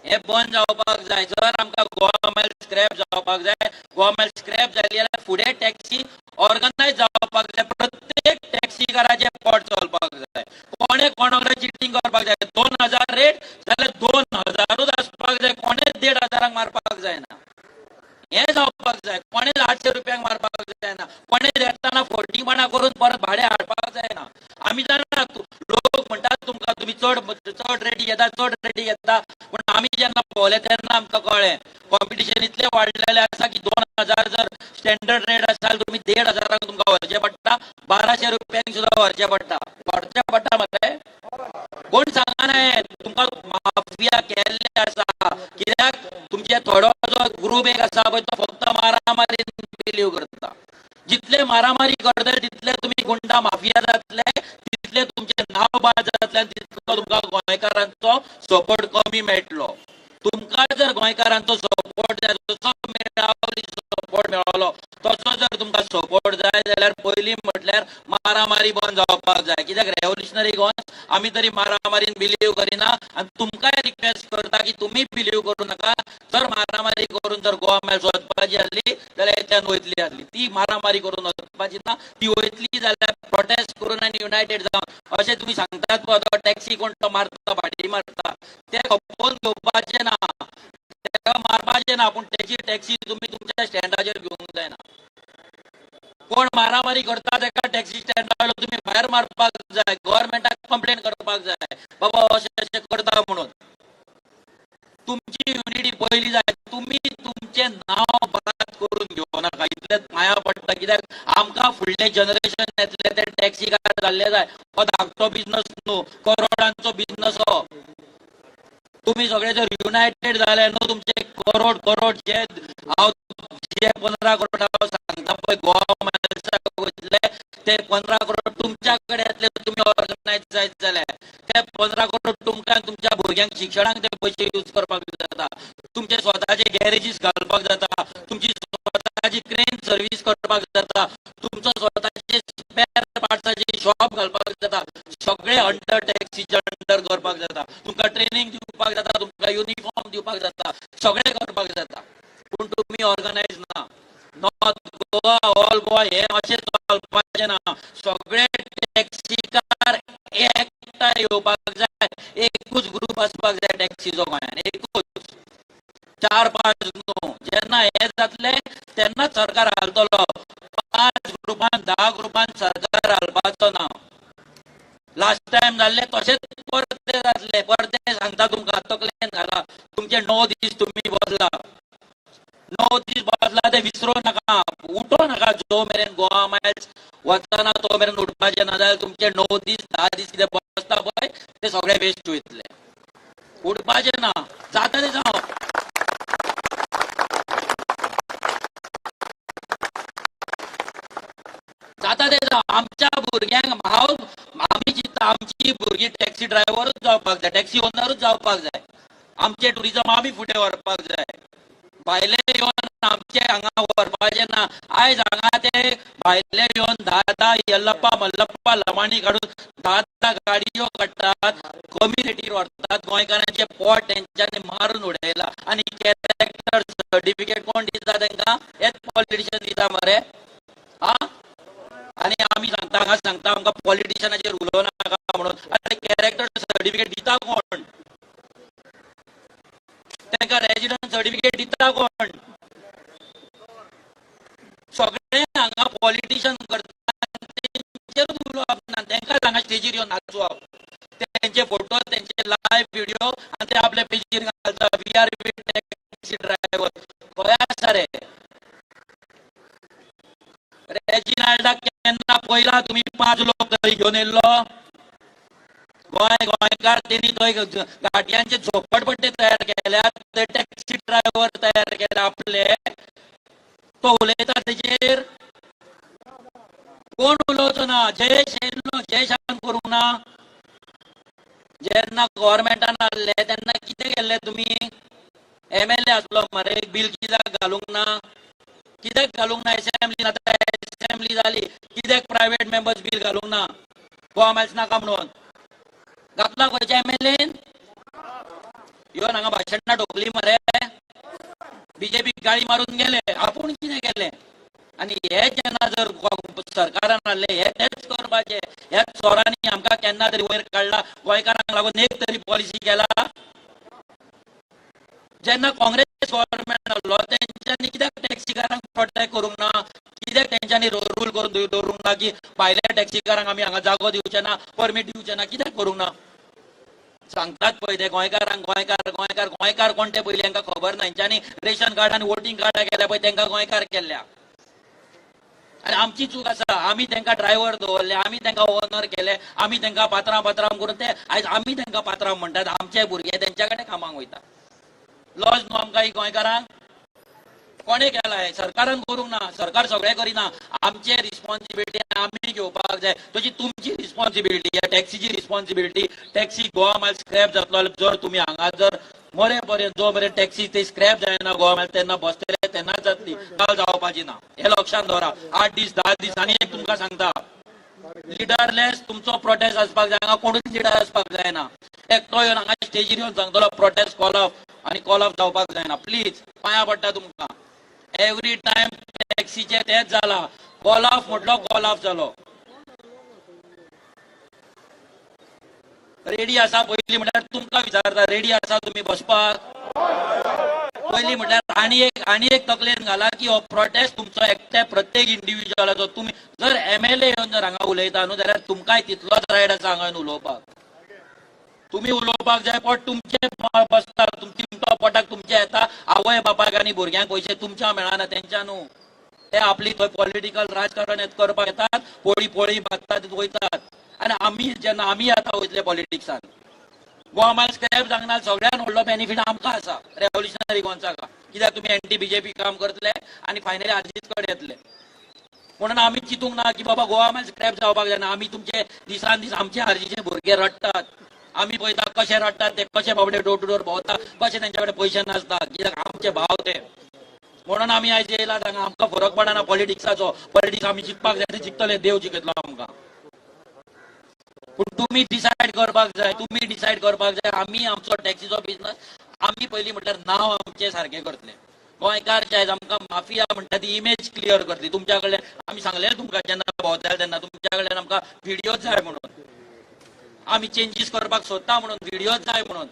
हे बंद जावपाक जाय. जर आमकां गोवा मायल स्क्रॅप जावपाक जाय, गोवा मायल स्क्रॅप जाली जाल्यार फुडें टॅक्सी ऑर्गनायज जावपाक जाय. प्रत्येक टॅक्सीकाराचे पोट चलपाक जाय. कोणे कोणाकडे चिटींग करपाक जाय. 2000 रेट जाल्यार 2000च आसपाक जाय. कोणे 1500 मारपाक जायना. हे जावपाक जाय. कोणे 800 रुपयांक मारपाक जायना. कोणे येताना 40 करून परत भाडे हाडपाक जायना. आमी जाणा लोक म्हणटात तुमकां तुमी चड रेटी घेता, पूण आमी जेन्ना पळयलें तेन्ना आमकां कळ्ळें कॉम्पिटिशन इतलें वाडलेलें आसा की 2000 जर स्टँडर्ड रेट आसा जाल्यार तुमी 1500 तुमकां व्हरचें पडटा, 1200 रुपयांक सुद्दां व्हरचें पडटा मरे. कोण सांगना हे तुमकां माफिया केल्ले आसा. कित्याक तुमचे थोडो जो ग्रूप एक आसा पळय तो फक्त मारामारीन बिलीव करता. जितले मारामारी करतले तितले तुमी गुंडा माफिया जातले, तितले तुमचे नांव बाद जातले आनी तितलो तुमकां गोंयकारांचो सपोर्ट कमी मेळटलो. तुमकां जर गोंयकारांचो सपोर्ट जाय, जसो मेळावरी सपोर्ट मेळ्ळो तसो जर तुमकां सपोर्ट जाय जाल्यार पयलीं म्हटल्यार मारामारी बंद जावपाक जाय. कित्याक रेव्होल्युशनरी गोंय आमी तरी मारामारीन बिलीव करिना आनी तुमकांय रिक्वेस्ट करता की तुमी बिलीव करूं नाका. जर मारामारी करून जर गोवा मायल वचपाची आसली जाल्यार इतल्यान वयतली आसली. ती मारामारी करून वचपाची ना, ती वयतली जाल्यार प्रोटेस्ट करून आनी युनायटेड जावन अशें तुमी सांगतात पळय तो टॅक्सी कोण तो मारता, भाडी मारता, ते खपोवन घेवपाचें ना, तेका मारपाचें ना. पूण तेची टॅक्सी तुमी तुमच्या स्टँडाचेर घेवंक जायना. कोण मारामारी करता तेका टॅक्सी स्टँडार तुमी भायर मारपाक जाय. गव्हर्नमेंटाक कंप्लेन करपाक जाय बाबा अशें अशें करता म्हणून. तुमची युनिटी पयली जाय. तुमी तुमचें नांव बाद करून घेवं नाका, इतलेंच माया पडटा. कित्याक आमकां फुडलें जनरेशन येतलें ते टॅक्सीकार जाल्ले जाय. हो धाकटो बिझनस न्हू, करोडांचो बिझनस हो. तुम्ही सगळे जर युनायटेड झाले न्हू, तुमचे करोड जे हांव जे 15 करोड हांव सांगता पळय गोवा मायल्साक वयतले ते 15 करोड तुमच्या कडेन येतले. तुमी ऑर्गनायज जायत जाल्यार ते 15 करोड तुमकां तुमच्या भुरग्यांक शिक्षणाक ते पयशे यूज करपाक जाता, तुमचे स्वताचे गॅरेजीस घालपाक जाता, तुमची स्वताची क्रेन सर्व्हिस करपाक जाता, तुमचो स्वताचे स्पेअर पार्ट्साचे शॉप घालपाक जाता. सगळे अंडर टॅक्सीच्या अंडर करपाक जाता. तुमकां ट्रेनिंग दिवपाक जाता, तुमकां युनिफॉर्म दिवपाक जाता, सगळे करपाक जाता. पूण तुमी ऑर्गनायज ना. नॉर्थ गोवा ऑल गोवा हे अशें चलपाचें ना. सगळे टॅक्सीकार एकठांय येवपाक जाय. एकूच ग्रुप आसपाक जाय टॅक्सीचो गोंयांत, एकूच 4-5 न्हू. जेन्ना हे जातले तेन्ना सरकार हालतलो. 5 ग्रुपान 10 ग्रुपान सरकार हालपाचो ना. लास्ट टाइम जाल्ले तशेंच परते जातले. परते सांगता तुमकां तकलेन घाला. तुमचे 9 दीस तुमी बसला, 9 दीस बसला ते विसरू नाका, उठो नाका. जो मेरेन गोवा मायल्स वचना तो मेरेन उठपाचें ना. जाल्यार तुमचे 9 दीस 10 दीस कितें बसता पळय ते सगळे वेस्ट वयतले. उठपाचें ना. जाता ते जावं. जाता ते जावं. आमच्या भुरग्यांक आमी चिंतता आमची भुरगीं टॅक्सी ड्रायव्हरूच जावपाक जाय, टॅक्सी ओनरूच जावपाक जाय. आमचे टुरिझम आमी फुडें व्हरपाक जाय. भायले येवन आमचे हांगा व्हरपाचें ना. आयज हांगा ते भायले येवन 10 येल्लप्पा मल्लप्पा लमाणी काडून 10 एकदा गाडयो काढतात कमी रेटीर व्हरतात गोंयकारांचे पोट तेंच्यांनी मारून उडयला आणि कॅरेक्टर सर्टिफिकेट कोण दिता तांकां हेच पॉलिटिशियन दिता मरे हा आणि आम्ही सांगता आमकां पॉलिटिशियनाचेर उलोव नाका म्हणून आनी कॅरेक्टर सर्टिफिकेट दिता कोण तांकां रेजिडंट सर्टिफिकेट दिता कोण सगळे हांगा पॉलिटिशियन करता तेंचेरूच उलोवप ना तांकां हांगा स्टेजीर येवन नाचोवप त्यांचे फोटो त्यांचे लाईव्ह व्हिडिओ आणि ते आपल्या पेजीर घालता वी आर टॅक्सी ड्रायव्हर गोंया सारे रेजिनाल्डाक केन्ना पयला तुम्ही 5 लोक थंय घेवन येयल्लो गोंयकार तेणी थंय गाडयांचे झोपडपट्टे तयार केल्यात ते टॅक्सी ड्रायव्हर तयार केले आपले तो उलयता तेजेर कोण उलोवचो ना जय शान करूंक ना जेन्ना गव्हर्मेंटान आसले तेन्ना कितें केल्ले तुमी MLA आसलो मरे बिल कित्याक घालूंक ना कित्याक घालूंक ना असेंब्ली जाली कित्याक प्रायव्हेट मेंबर्स बिल घालूंक ना गोवा मायल्स नाका म्हणून घातला खंयच्या MLAन येवन हांगा भाशणां ठोकली मरे बीजेपी गाळी मारून गेले आपूण कितें केलें आणि हे जेन्ना जर सरकारान आसले हे तेच करपाचे ह्याच चोरांनी आमकां केन्ना तरी वयर काडला गोंयकारांक लागून एक तरी पॉलिसी केला जेन्ना काँग्रेस गव्हर्मेंट आसलो तेंच्यांनी कित्याक टॅक्सीकारांक प्रोटेक्ट करूंक ना कित्याक तेंच्यांनी रूल करून दवरूंक ना की भायल्या टॅक्सीकारांक आमी हांगा जागो दिवचे ना परमीट दिवचे ना कित्याक करूंक ना सांगतात पळय ते गोंयकारांक गोंयकार कोण ते पयलीं तांकां खबर ना तेंच्यांनी रेशन कार्ड आनी वोटींग कार्डां केल्या पळय तांकां गोंयकार केल्ल्या आणि आमची चूक आसा आमी तांकां ड्रायव्हर दवरले आमी तांकां ओनर केले आमी तांकां पात्रांव करून ते आयज आमी तांकां पात्रांव म्हणटात आमचे भुरगे तेंच्या कडेन कामाक वयता लॉज न्हू आमकां ही गोंयकारांक कोणे केला हे सरकारान करूंक ना सरकार सगळे करिना आमचे रिस्पॉन्सिबिलिटी आमी घेवपाक जाय तशी तुमची रिस्पॉन्सिबिलिटी टॅक्सीची रिस्पॉन्सिबिलिटी टॅक्सी गोवा मायल स्क्रॅप जातलो जर तुमी हांगा जर मरे पर्यंत जो मेरेन टॅक्सी ते स्क्रॅप जायना गोवा मायल तेन्ना बसतले तेन्नाच जातली काल जावपाची ना हे लक्षात दवरा 8 दीस 10 दीस आनी एक तुमकां सांगता लिडरलेस तुमचो प्रोटेस्ट आसपाक जाय हांगा कोणूच लिडर आसपाक जायना एकटो येवन हांगा स्टेजीर येवन सांगतलो प्रोटेस्ट कॉल ऑफ जावपाक जायना प्लीज पांया पडटा तुमकां एवरी टायम टॅक्सीचे तेच जाला कॉल ऑफ म्हटलो कॉल ऑफ जालो रेडी आसा पयलीं म्हटल्यार तुमकां विचारता रेडी आसा तुमी बसपाक पयलीं म्हटल्यार आनी एक तकलेन घाला की हो प्रोटेस्ट तुमचो एकटे प्रत्येक इंडिव्हिज्युअलाचो तुमी जर MLA येवन जर हांगा उलयता न्हू जाल्यार तुमकांय तितलोच रायट आसा हांगा उलोवपाक तुम्ही उलोवपाक जाय पण तुमचे बसता तुमच्या पोटाक तुमचे येता आवय बापायक आनी भुरग्यांक पयशे तुमच्या मेळना तेंच्या न्हू ते आपली थंय पॉलिटिकल राजकारण करपाक येतात पोळी बागतात वयतात आनी आमी जेन्ना आमी आतां वयतले पॉलिटिक्सान गोवा मायल स्क्रॅप सांगना सगळ्यान व्हडलो बेनिफीट आमकां आसा रेव्होल्युशनरी गोंयचाका कित्याक तुमी एंटी BJP काम करतले आनी फायनली आरजीत कडेन येतले म्हणून आमी चिंतूंक ना की बाबा गोवा मायल स्क्रॅप जावपाक जायना आमी तुमचे दिसान दीस आमचे आरजीचे भुरगे रडटात आमी पळयता कशे रडटात ते कशे बाबडे डोर टू डोर भोंवता कशे तेंच्या कडेन पयशे नासता कित्याक आमचे भाव ते म्हणून आमी आयज येयला हांगा आमकां फरक पडना पॉलिटिक्साचो पॉलिटिक्स आमी जिखपाक जाय ते जिखतले देव जिखयतलो आमकां पूण तुमी डिसायड करपाक जाय आमी आमचो टॅक्सीचो बिझनस आमी पयलीं म्हटल्यार नांव आमचें सारकें करतले गोंयकारचे आयज आमकां माफिया म्हणटा ती इमेज क्लियर करतली तुमच्या कडल्यान आमी सांगलें तुमकां जेन्ना भोंवताले तेन्ना तुमच्या कडल्यान आमकां व्हिडिओज जाय म्हणून आमी चेंजीस करपाक सोदता म्हणून व्हिडिओज जाय म्हणून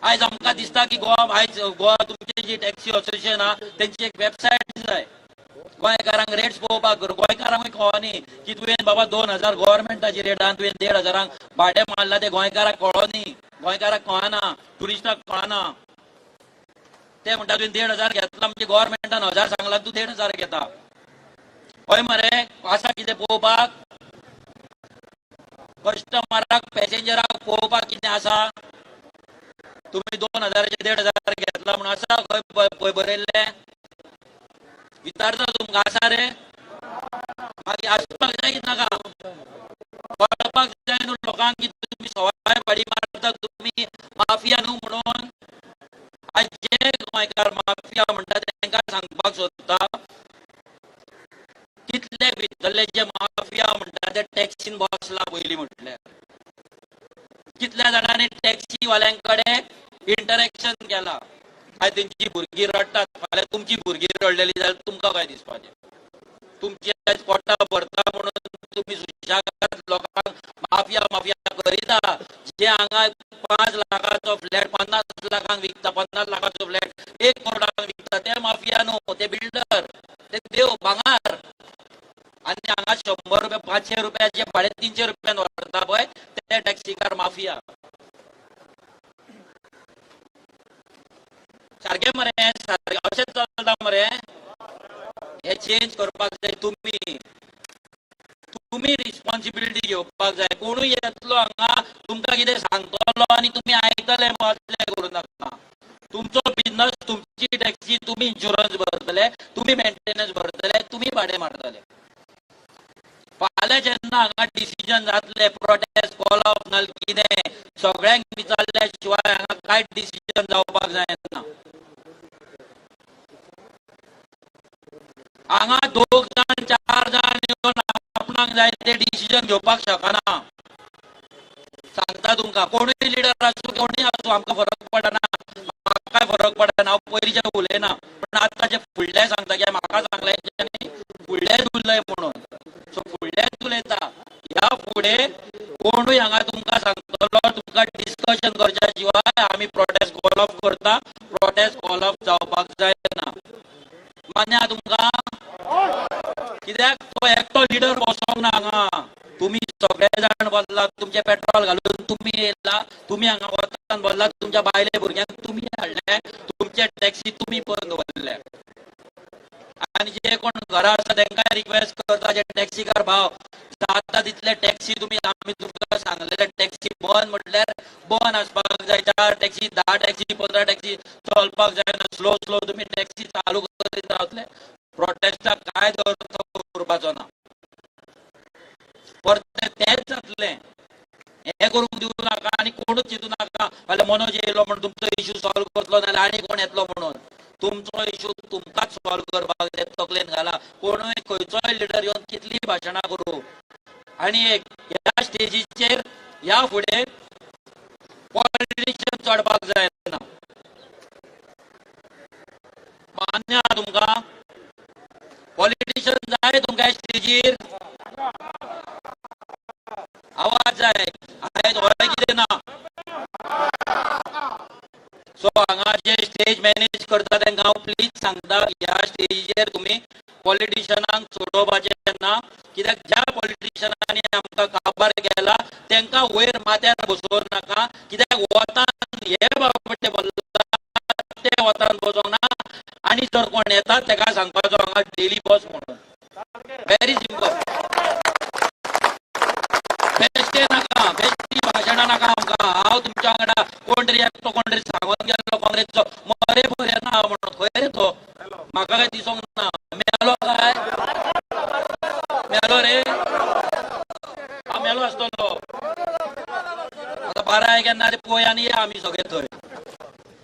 आयज आमकां दिसता की गोवा तुमची जी टॅक्सी असोसिएशन आहा तेंची एक वेबसायट जाय गोंयकारांक रेट्स पळोवपाक गोंयकारांकूय कळोनी की तुवें बाबा 2000 गव्हर्मेंटाची रेट आनी तुवें 1,500 भाडें मारला ते गोंयकाराक कळोनी गोंयकाराक कळना ट्युरिस्टाक कळना ते म्हणटा तुवें 1,500 घेतला म्हणजे गव्हर्मेंटान 1000 सांगला तूं 1,500 घेता हय मरे आसा कितें पळोवपाक कस्टमराक पॅसेंजराक पळोवपाक कितें आसा तुम्ही 2000चे 1,500 घेतला म्हणून आसा खंय बरयल्ले विचारता तुमकां आसा रे मागीर आसपाक जाय की नाका कळपाक जाय न्हू लोकांक की तुमी सवाय पाडी मारता तुमी माफिया न्हू म्हणून आज जे गोंयकार माफिया म्हणटा तांकां सांगपाक सोदता कितले भितरले जे माफिया म्हणटा ते टॅक्सीन बसला पयलीं म्हटल्यार कितल्या जाणांनी टॅक्सीवाल्यांकडे इंटरॅक्शन केला. आयज तेंची भुरगीं रडटात, फाल्यां तुमची भुरगीं रडलेली जाल्यार तुमकां काय दिसपाचें? तुमची आयज पोटां भरता म्हणून तुम्ही सुशागाद लोकांक माफिया माफिया करिता. जे हांगा 5 लाखाचो फ्लॅट 50 लाखांक विकता, 50 लाखाचो फ्लॅट 1 करोडाक विकता, ते माफिया न्हू, ते बिल्डर, ते देव भांगार. आणि हांगा 100 रुपया 500 रुपयाचे भाडे 300 रुपयान व्हरता पळय, ते टॅक्सीकार माफिया. सारखे मरे, सारखे अशेंच चलता मरे. हे चेंज करपाक जाय. तुम्ही रिस्पॉन्सिबिलिटी घेवपाक जाय. कोणूय येतलो हांगा तुमकां कितें सांगतलो आनी तुम्ही आयकतले मदले करूं नाका. तुमचो बिझनस, तुमची टॅक्सी, तुम्ही इन्शुरन्स भरतले, तुम्ही मेंटेनन्स भरतले, तुम्ही भाडे मारतले. फाल्यां जेन्ना हांगा डिसिजन जातले, प्रोटेस्ट कॉल ऑफ नाल्यार कितें, सगळ्यांक विचारल्या शिवाय हांगा कांयच डिसिजन जावपाक जायना. हांगा 2 जाण 4 जाण येवन आपणाक जाय ते डिसिजन घेवपाक शकना. सांगता तुमकां, कोणूय लिडर आसूं कोणूय आसूं, आमकां फरक पडना, म्हाका फरक पडना, हांव पयलींचे उलयना. पण आतां जे फुडले सांगता की म्हाका सांगले तेणी फुडलेच उरलय म्हणून, सो फुडलेच उलयता. ह्या फुडें कोणूय हांगा तुमकां सांगतलो, तुमकां डिस्कशन करच्या शिवाय आमी प्रोटेस्ट कॉल ऑफ करता. प्रोटेस्ट कॉल ऑफ जावपाक जायना. मान्य आहा तुमकां? कित्याक तो एकटो लिडर बसोंक ना हांगा. तुम्ही सगळे जाण बसलात, तुमचे पेट्रोल घालून तुम्ही येयला, तुम्ही हांगा वतान बसलात, तुमच्या बायले भुरग्यांक तुम्ही हाडले, तुमचे टॅक्सी तुम्ही बंद दवरले. आणि जे कोण घरा आसा तांकां रिक्वेस्ट करता, जे टॅक्सीकार भाव जाता तितले टॅक्सी तुम्ही, आमी तुमकां सांगलेले टॅक्सी बंद म्हटल्यार बंद आसपाक जाय. 4 टॅक्सी 10 टॅक्सी 15 टॅक्सी चलपाक जायना. स्लो स्लो तुम्ही टॅक्सी चालू करीत रावतले, प्रोटेस्टाक कांय अर्थ करपाचो ना. परते तेच जातले. हे करूंक दिवं नाका आनी कोणूच चिंतू नाका फाल्यां मनोज येयलो म्हणून तुमचो इश्यू सॉल्व करतलो नाल्यार आनी कोण येतलो म्हणून. तुमचो इश्यू तुमकांच सॉल्व करपाक जाय. तकलेन घाला. कोणूय खंयचोय लिडर येवन कितली भाशणां करूं. आनी एक, ह्या स्टेजीचेर ह्या फुडें पॉलिटिशियन चडपाक जायना. मान्य आहा तुमकां? पॉलिटिशियन जाय तुमकां स्टेजीर? आवाज जाय. आयज व्हडलें कितें ना. सो हांगा जे स्टेज मॅनेज करता तांकां हांव प्लीज सांगता, ह्या स्टेजीचेर तुमी पॉलिटिशियनांक चडोवपाचें ना. कित्याक ज्या पॉलिटिशियनांनी आमकां काबार केला तांकां वयर माथ्यार बसोवंक नाका. कित्याक वतान हे बाबडे बोल्ला ते वतान बसोवंक ना. आनी जर कोण येता ताका सांगपाचो हांगा डेली बस म्हणून. Very simple. बेश्टे नाका, बेश्टी भाशणां नाका आमकां. हांव तुमच्या वांगडा कोण तरी एकटो कोण तरी सांगून गेल्लो काँग्रेसचो मरे बरे ना म्हणून. खंय रे तो? म्हाका काय दिसोंक ना. मेलो काय? मेलो रे? हांव मेलो आसतलो. आतां 12 केन्ना ते पळय आनी या आमी सगळे थंय.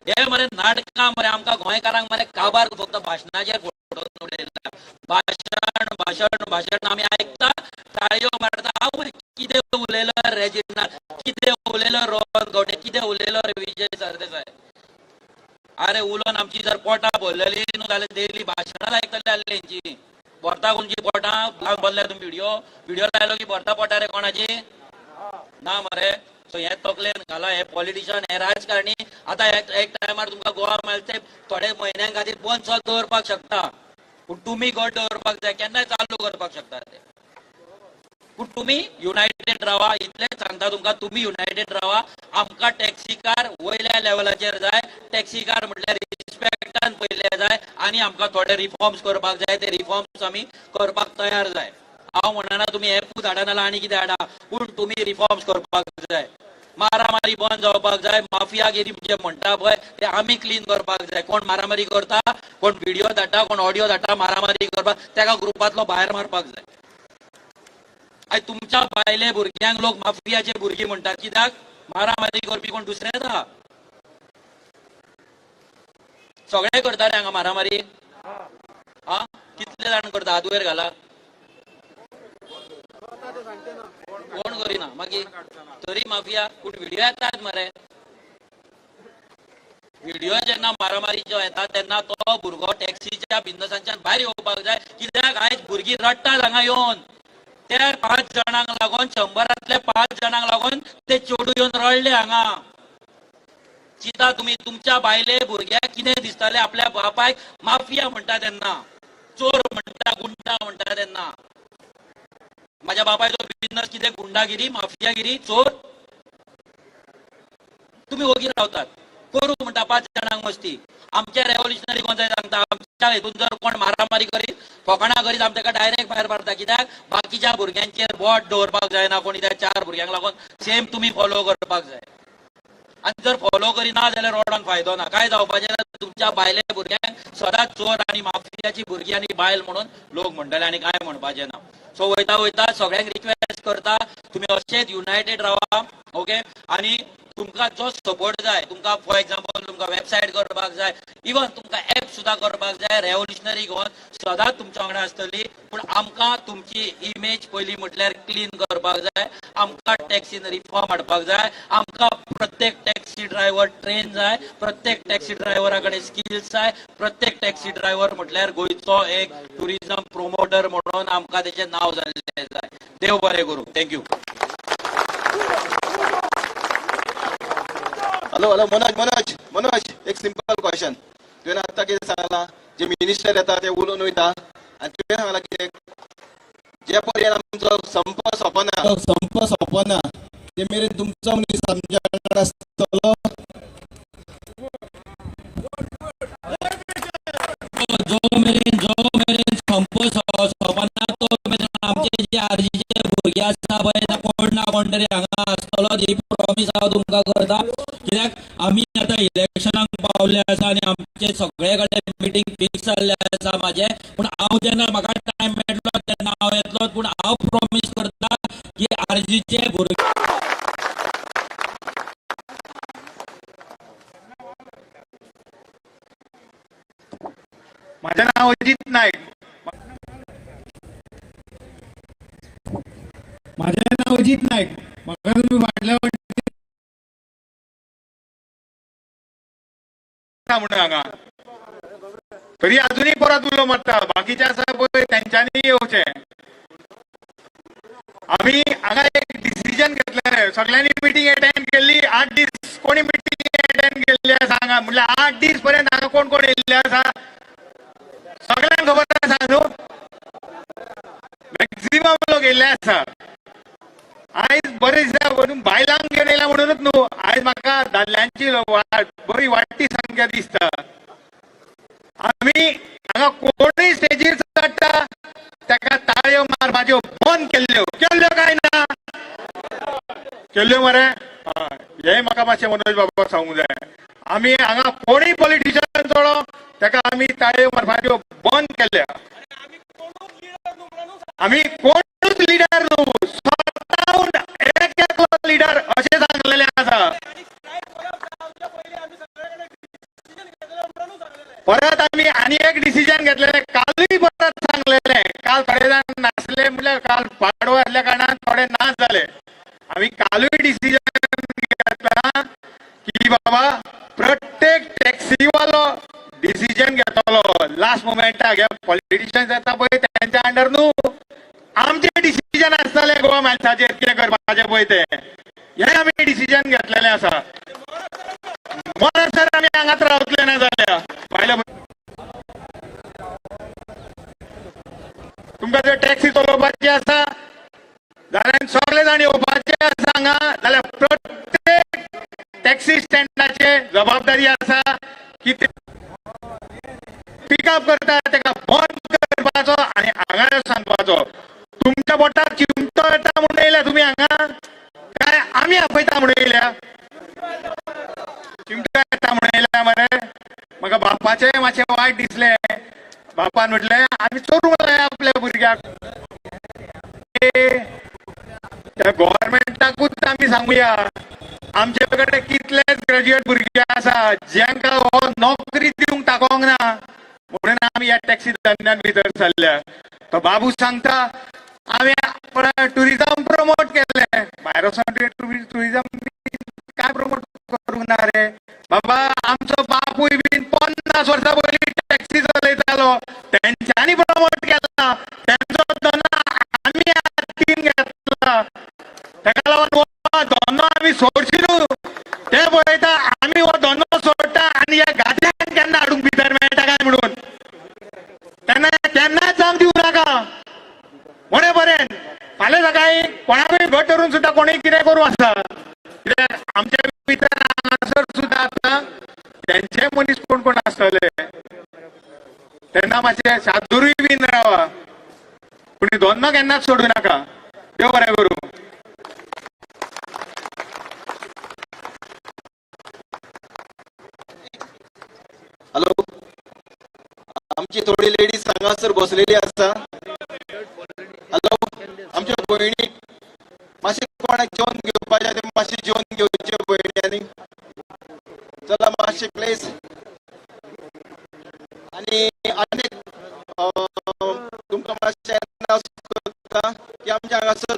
हे मरे नाटकां मरे आमकां गोंयकारांक मरे काबार फक्त भाशणाचेर फोडून उडयला. भाशण भाशण भाशण आमी आयकता, ताळयो मारता. आवय कितें उलयलो रेजिना, कितें उलयलो रोहन गवडे, कितें उलयलो रे विजय सरदेसाय. अरे उलोवन आमची जर पोटां भरलेली न्हू जाल्यार डेली भाशणां आयकतले आसली हेंची. भरता कोणची पोटां बोल्ल्या तुमी व्हिडिओ लायलो की भरता पोटां रे कोणाची? ना मरे. सो हे तकलेन घाला. हे पॉलिटिशियन, हे राजकारणी आतां एक टायमार तुमकां गोवा मेळचे थोडे म्हयन्यां खातीर बंद सुद्दां दवरपाक शकता. पूण तुमी गट दवरपाक जाय, केन्नाय चालू करपाक शकता ते. पूण तुमी युनायटेड रावा. इतलेंच सांगता तुमकां, तुमी युनायटेड रावा. आमकां टॅक्सीकार वयल्या लेवलाचेर जाय. टॅक्सीकार म्हटल्यार रिस्पेक्टान पयले जाय आनी आमकां थोडे रिफॉर्म्स करपाक जाय. ते रिफॉर्म्स आमी करपाक तयार जाय. हांव म्हणना तुमी एपूच हाडा नाल्यार आनी कितें हाडा, पूण तुमी रिफॉर्म्स करपाक जाय. मारामारी बंद जावपाक जाय. माफियागिरी जे म्हणटा पळय ते आमी क्लीन करपाक जाय. कोण मारामारी करता, कोण व्हिडिओ धाडटा, कोण ऑडिओ धाडटा मारामारी करपाक, ताका ग्रुपांतलो भायर मारपाक जाय. आयज तुमच्या बायले भुरग्यांक लोक माफियाचे भुरगीं म्हणटात. कित्याक? मारामारी करपी कोण दुसरेच आहा? सगळे करता रे हांगा मारामारी. हा कितले जाण करता? हात वयर घाला. कोण करिना मागीर तरी माफिया पूण व्हिडिओ येतात मरे व्हिडिओ जेन्ना मारामारीच्यो येता तेन्ना तो भुरगो टॅक्सीच्या बिझनसांच्यान भायर येवपाक जाय कित्याक आयज भुरगीं रडटात हांगा येवन त्या 5 जाणांक लागून 100रांतले 5 जाणांक लागून ते चेडू येवन रडले हांगा चिता तुम्ही तुमच्या बायले भुरग्याक कितें दिसताले आपल्या बापायक माफिया म्हणटा तेन्ना चोर म्हणटा गुंडा म्हणटा तेन्ना माझ्या बापायचो बिझनस कितें गुंडागिरी माफियागिरी चोर तुम्ही वगीर रावतात करू म्हणटा 5 जाणांक मस्ती आमच्या रेव्होल्युशनरी गोंय सांगता आमच्या हेतून जर कोण मारामारी करीत फकाणां करीत आमी ताका डायरेक्ट भायर मारता कित्याक बाकीच्या भुरग्यांचेर बोट दवरपाक जायना कोणी त्या 4 भुरग्यांक लागून सेम तुम्ही फॉलो करपाक जाय आणि जर फॉलो करिना जाल्यार रोडान फायदो ना काय जावपाचें ना तुमच्या बायले भुरग्यांक सदांच चोर आनी माफियाची भुरगीं आनी बायल म्हणून लोक म्हणटले आनी काय म्हणपाचें ना सो वयता वयता सगळ्यांक रिक्वेस्ट करता तुम्ही अशेंच युनायटेड रावा ओके आणि तुमकां जो सपोर्ट जाय तुमकां फॉर एक्झाम्पल तुमकां वेबसायट करपाक जाय इवन तुमकां एप सुद्दां करपाक जाय रेव्होल्युशनरी गोवन सदांच तुमच्या वांगडा आसतली पूण आमकां तुमची इमेज पयलीं म्हटल्यार क्लीन करपाक जाय आमकां टॅक्सीन रिफॉर्म हाडपाक जाय आमकां प्रत्येक टॅक्सी ड्रायव्हर ट्रेन जाय प्रत्येक टॅक्सी ड्रायव्हरा कडेन स्किल्स जाय प्रत्येक टॅक्सी ड्रायव्हर म्हटल्यार गोंयचो एक टुरिझम प्रोमोटर म्हणून आमकां तेचें नांव जाल्लें जाय देव बरें करूं थँक्यू
हॅलो मनोज एक सिंपल क्वेश्चन तुवें आत्ता कितें सांगला जे मिनिस्टर येता ते उलोवन वयता आनी तुवें सांगला कितें जे पर्यंत आमचो संप सोंपना ते मेरेन तुमचो मनीस आमच्या वांगडा आसतलो
जो मेरेन संप सोंपना तो मेरेन आमचे जे आरजीचे भुरगे आसा पळय कोण ना कोण तरी हांगा आसतलो ही प्रॉमिस हांव तुमकां करता कित्याक आमी आतां इलेक्शनाक पावले आसा आनी आमचे सगळे कडेन मिटींग फिक्स जाल्ले आसा म्हाजे पूण हांव जेन्ना म्हाका टायम मेळटलो तेन्ना हांव येतलो पूण हांव प्रॉमिस करता की आरजीचे भुरगे
माझं नाव अजित नाईक म्हाका तुम्ही फाटल्या म्हणून हांगा तरी अजूनही परत उलो मारता बाकीचे आसा पळय तेंच्यांनी येवचे आम्ही हांगा एक डिसिजन घेतलेले सगळ्यांनी मिटींग अटेंड केल्ली 8 दीस कोणी मिटींग अटेंड केल्ली सांगा म्हटल्यार 8 दीस पर्यंत हांगा कोण कोण येयल्ले आसा सगळ्यांक खबर आसा न्हू मॅक्झिमम लोक येयल्ले आसा आयज बरे दिसा बायलांक घेवन येयला म्हणूनच न्हू आयज म्हाका दादल्यांची बरी वाडटी संख्या दिसता आमी हांगा कोणूय स्टेजीर चडटा ताका ताळयो मारपाच्यो बंद केल्ल्यो काय ना केल्ल्यो मरे हे म्हाका मातशें मनोज बाबा सांगूंक जाय आमी हांगा कोणूय पॉलिटिशियन चलो ताका आमी ताळयो मारपाच्यो बंद केल्ल्या आमी कोणूच लिडर न्हू स्वताहून एक एकलो लिडर अशें सांगलेले आसा परत आमी आनी एक डिसिजन घेतलेले कालूय परत सांगलेले काल थोडे जाण नासले म्हळ्यार काल पाडवो आसल्या कारणान थोडे ना जाले आमी कालूय डिसिजन घेतला की बाबा प्रत्येक टॅक्सीवालो डिसिजन घेतलो लास्ट मोमेंटाक हे पॉलिटिशियन्स येता पळय तेंच्या अंडर न्हू आमचे डिसिजन आसताले गोवा माणसाचेर कितें करपाचें पळय ते हे आमी डिसिजन घेतलेले आसा सर आमी हांगाच रावतले ना जाल्या भायल्या तुमकां जर टॅक्सी चलोवपाची आसा जाल्यार सगळे जाण येवपाचे आसा हांगा जाल्यार प्रत्येक टॅक्सी स्टँडाचे जबाबदारी आसा की पिकअप करता ताका बंद करपाचो आनी हांगा सांगपाचो तुमच्या बोटार चिमटो येता म्हणून येयल्या तुमी हांगा काय आमी आपयता म्हणून येयल्या चिमटो येता म्हणून येयल्या मरे म्हाका बापाचें मातशें वायट दिसलें बापान म्हटलें आमी चोरूंक जाय आपल्या भुरग्याक त्या गव्हर्मेंटाकूच आमी सांगुया आमचे कडेन कितलेच ग्रॅज्युएट भुरगे आसा जांकां हो नोकरी दिवंक ताकोंक ना म्हणून आमी ह्या टॅक्सी धंद्याक भितर सरल्या तो बाबू सांगता आम्ही टुरिझम प्रमोट केले भायर वचून टुरिझम काय प्रमोट करूंक ना रे बाबा. आमचो बापूय बीन 50 वर्सां पयलीं टॅक्सी चलयतालो, तेंच्यांनी प्रमोट केला, तेंचो दोना आमी हातीन घेतला. तेका लागून हो दोनो आमी सोडशिनू. ते पळयता आमी हो दोनो सोडटा आनी ह्या गाद्यांक केन्ना हाडूंक भितर मेळटा काय म्हणून. तेन्ना केन्नाच जावंक दिवं नाका. म्हणे बरें फाल्यां सकाळी कोणाकूय घट धरून सुद्दां कोणूय कितें करूं आसा. कित्याक आमच्या भितर हांगासर सुद्दां आतां तेंचे मनीस कोण कोण आसतले तेन्ना मातशें शादुरूय बीन रावा. पूण दोनो केन्नाच सोडूं नाका. देव बरें करूं.
हॅलो, आमची थोडी लेडीज हांगासर बसलेली आसा. हॅलो, आमच्या भयणी मातशें कोणाक जेवण घेवपाचें ते मातशें जेवण घेवचे भयणी. चला मातशें प्लीज. आनी अनेक तुमकां मातशें अनाउन्स करता की आमच्या हांगासर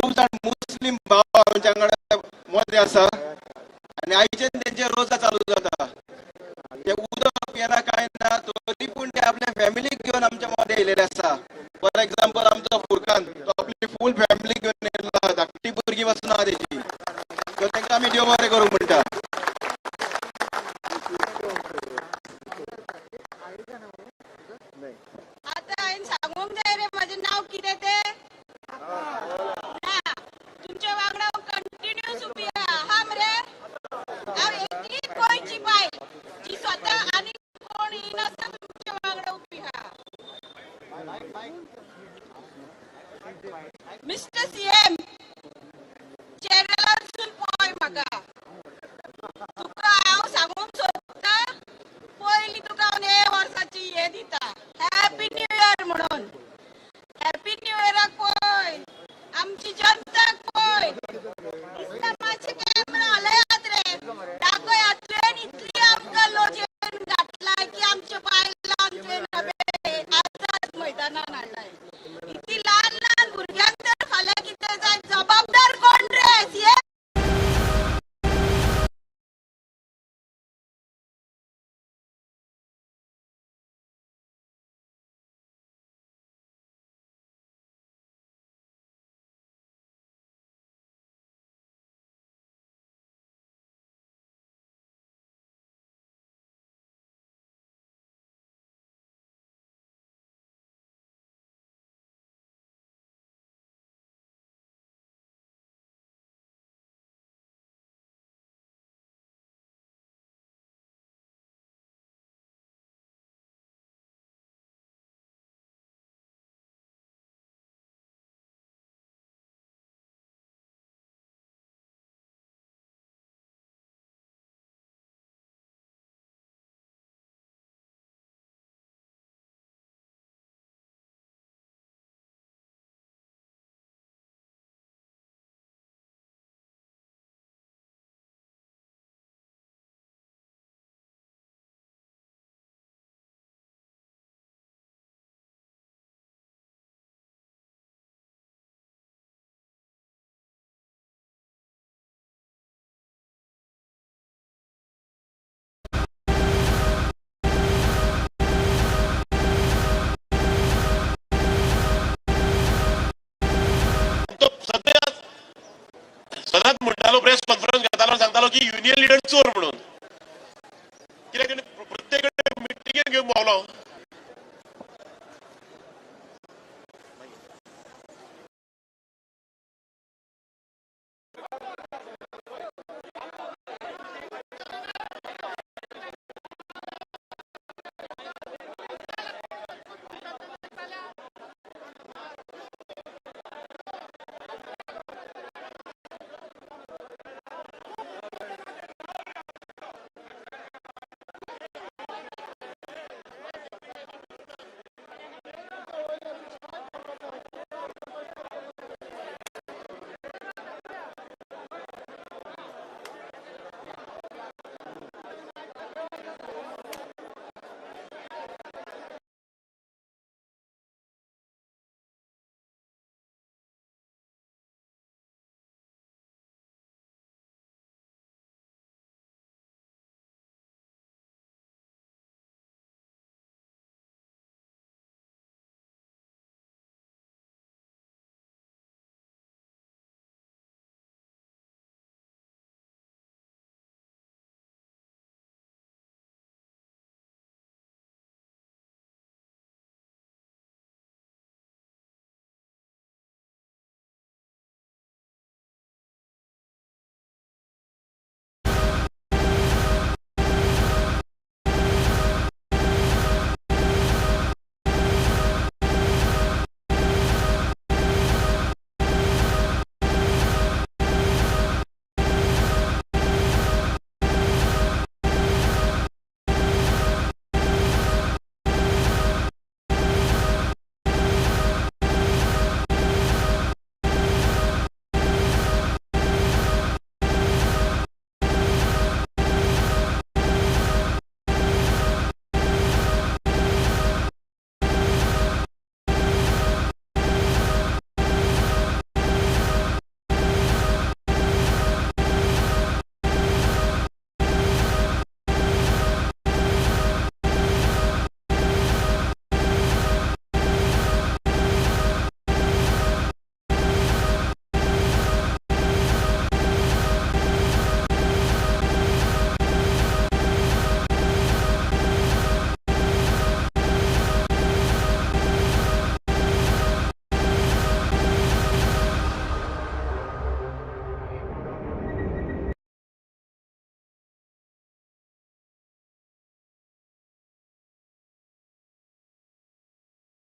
खूब जाण मुस्लीम भाव आमच्या वांगडा मध्ये आसा आनी आयच्यान तेंचे रोजा चालू जाता. ते उदक येना काय ना तरी पूण ते आपल्या फॅमिलीक घेवन आमच्या मध्ये येयलेले आसा. फॉर एक्झाम्पल आमचो फुरकान तो आपली फूल फॅमिली घेवन येयला. धाकटी भुरगीं वचून आहा तेची. सो तेंकां आमी देव बरें करूंक म्हणटा.
आता हांवें सांगूंक जाय रे म्हजें नांव कितें तें. तुमच्या वांगडा कंटिन्यूस उबी आहा मरे. हांव एकलीच गोंयची बायल जी स्वता आनी कोण येनासतना तुमच्या वांगडा उबी आहा. मिस्टर सीएम चॅनलारसून पळय म्हाका. तुका हांव सांगूंक सोदता पयलीं तुका हांव हे वर्साची हे दिता हॅपी न्यू इयर म्हणून. हॅपी न्यू इयराक पळय आमची जनताक पळय इस्लामाचे कॅमेरा हलयात रे. दाखयात तुवें इतली आमकां लोजयेन घातलाय की आमच्या बायलांक तुवें नवे आझाद मैदानान हाडलाय. इतली ल्हान ल्हान भुरग्यांक तर फाल्यां कितें जाय जबाबदार कोण रे सीएम.
सदांच म्हणटालो प्रेस कॉन्फरन्स घेतालो सांगतालो की युनियन लिडर चोर म्हणून.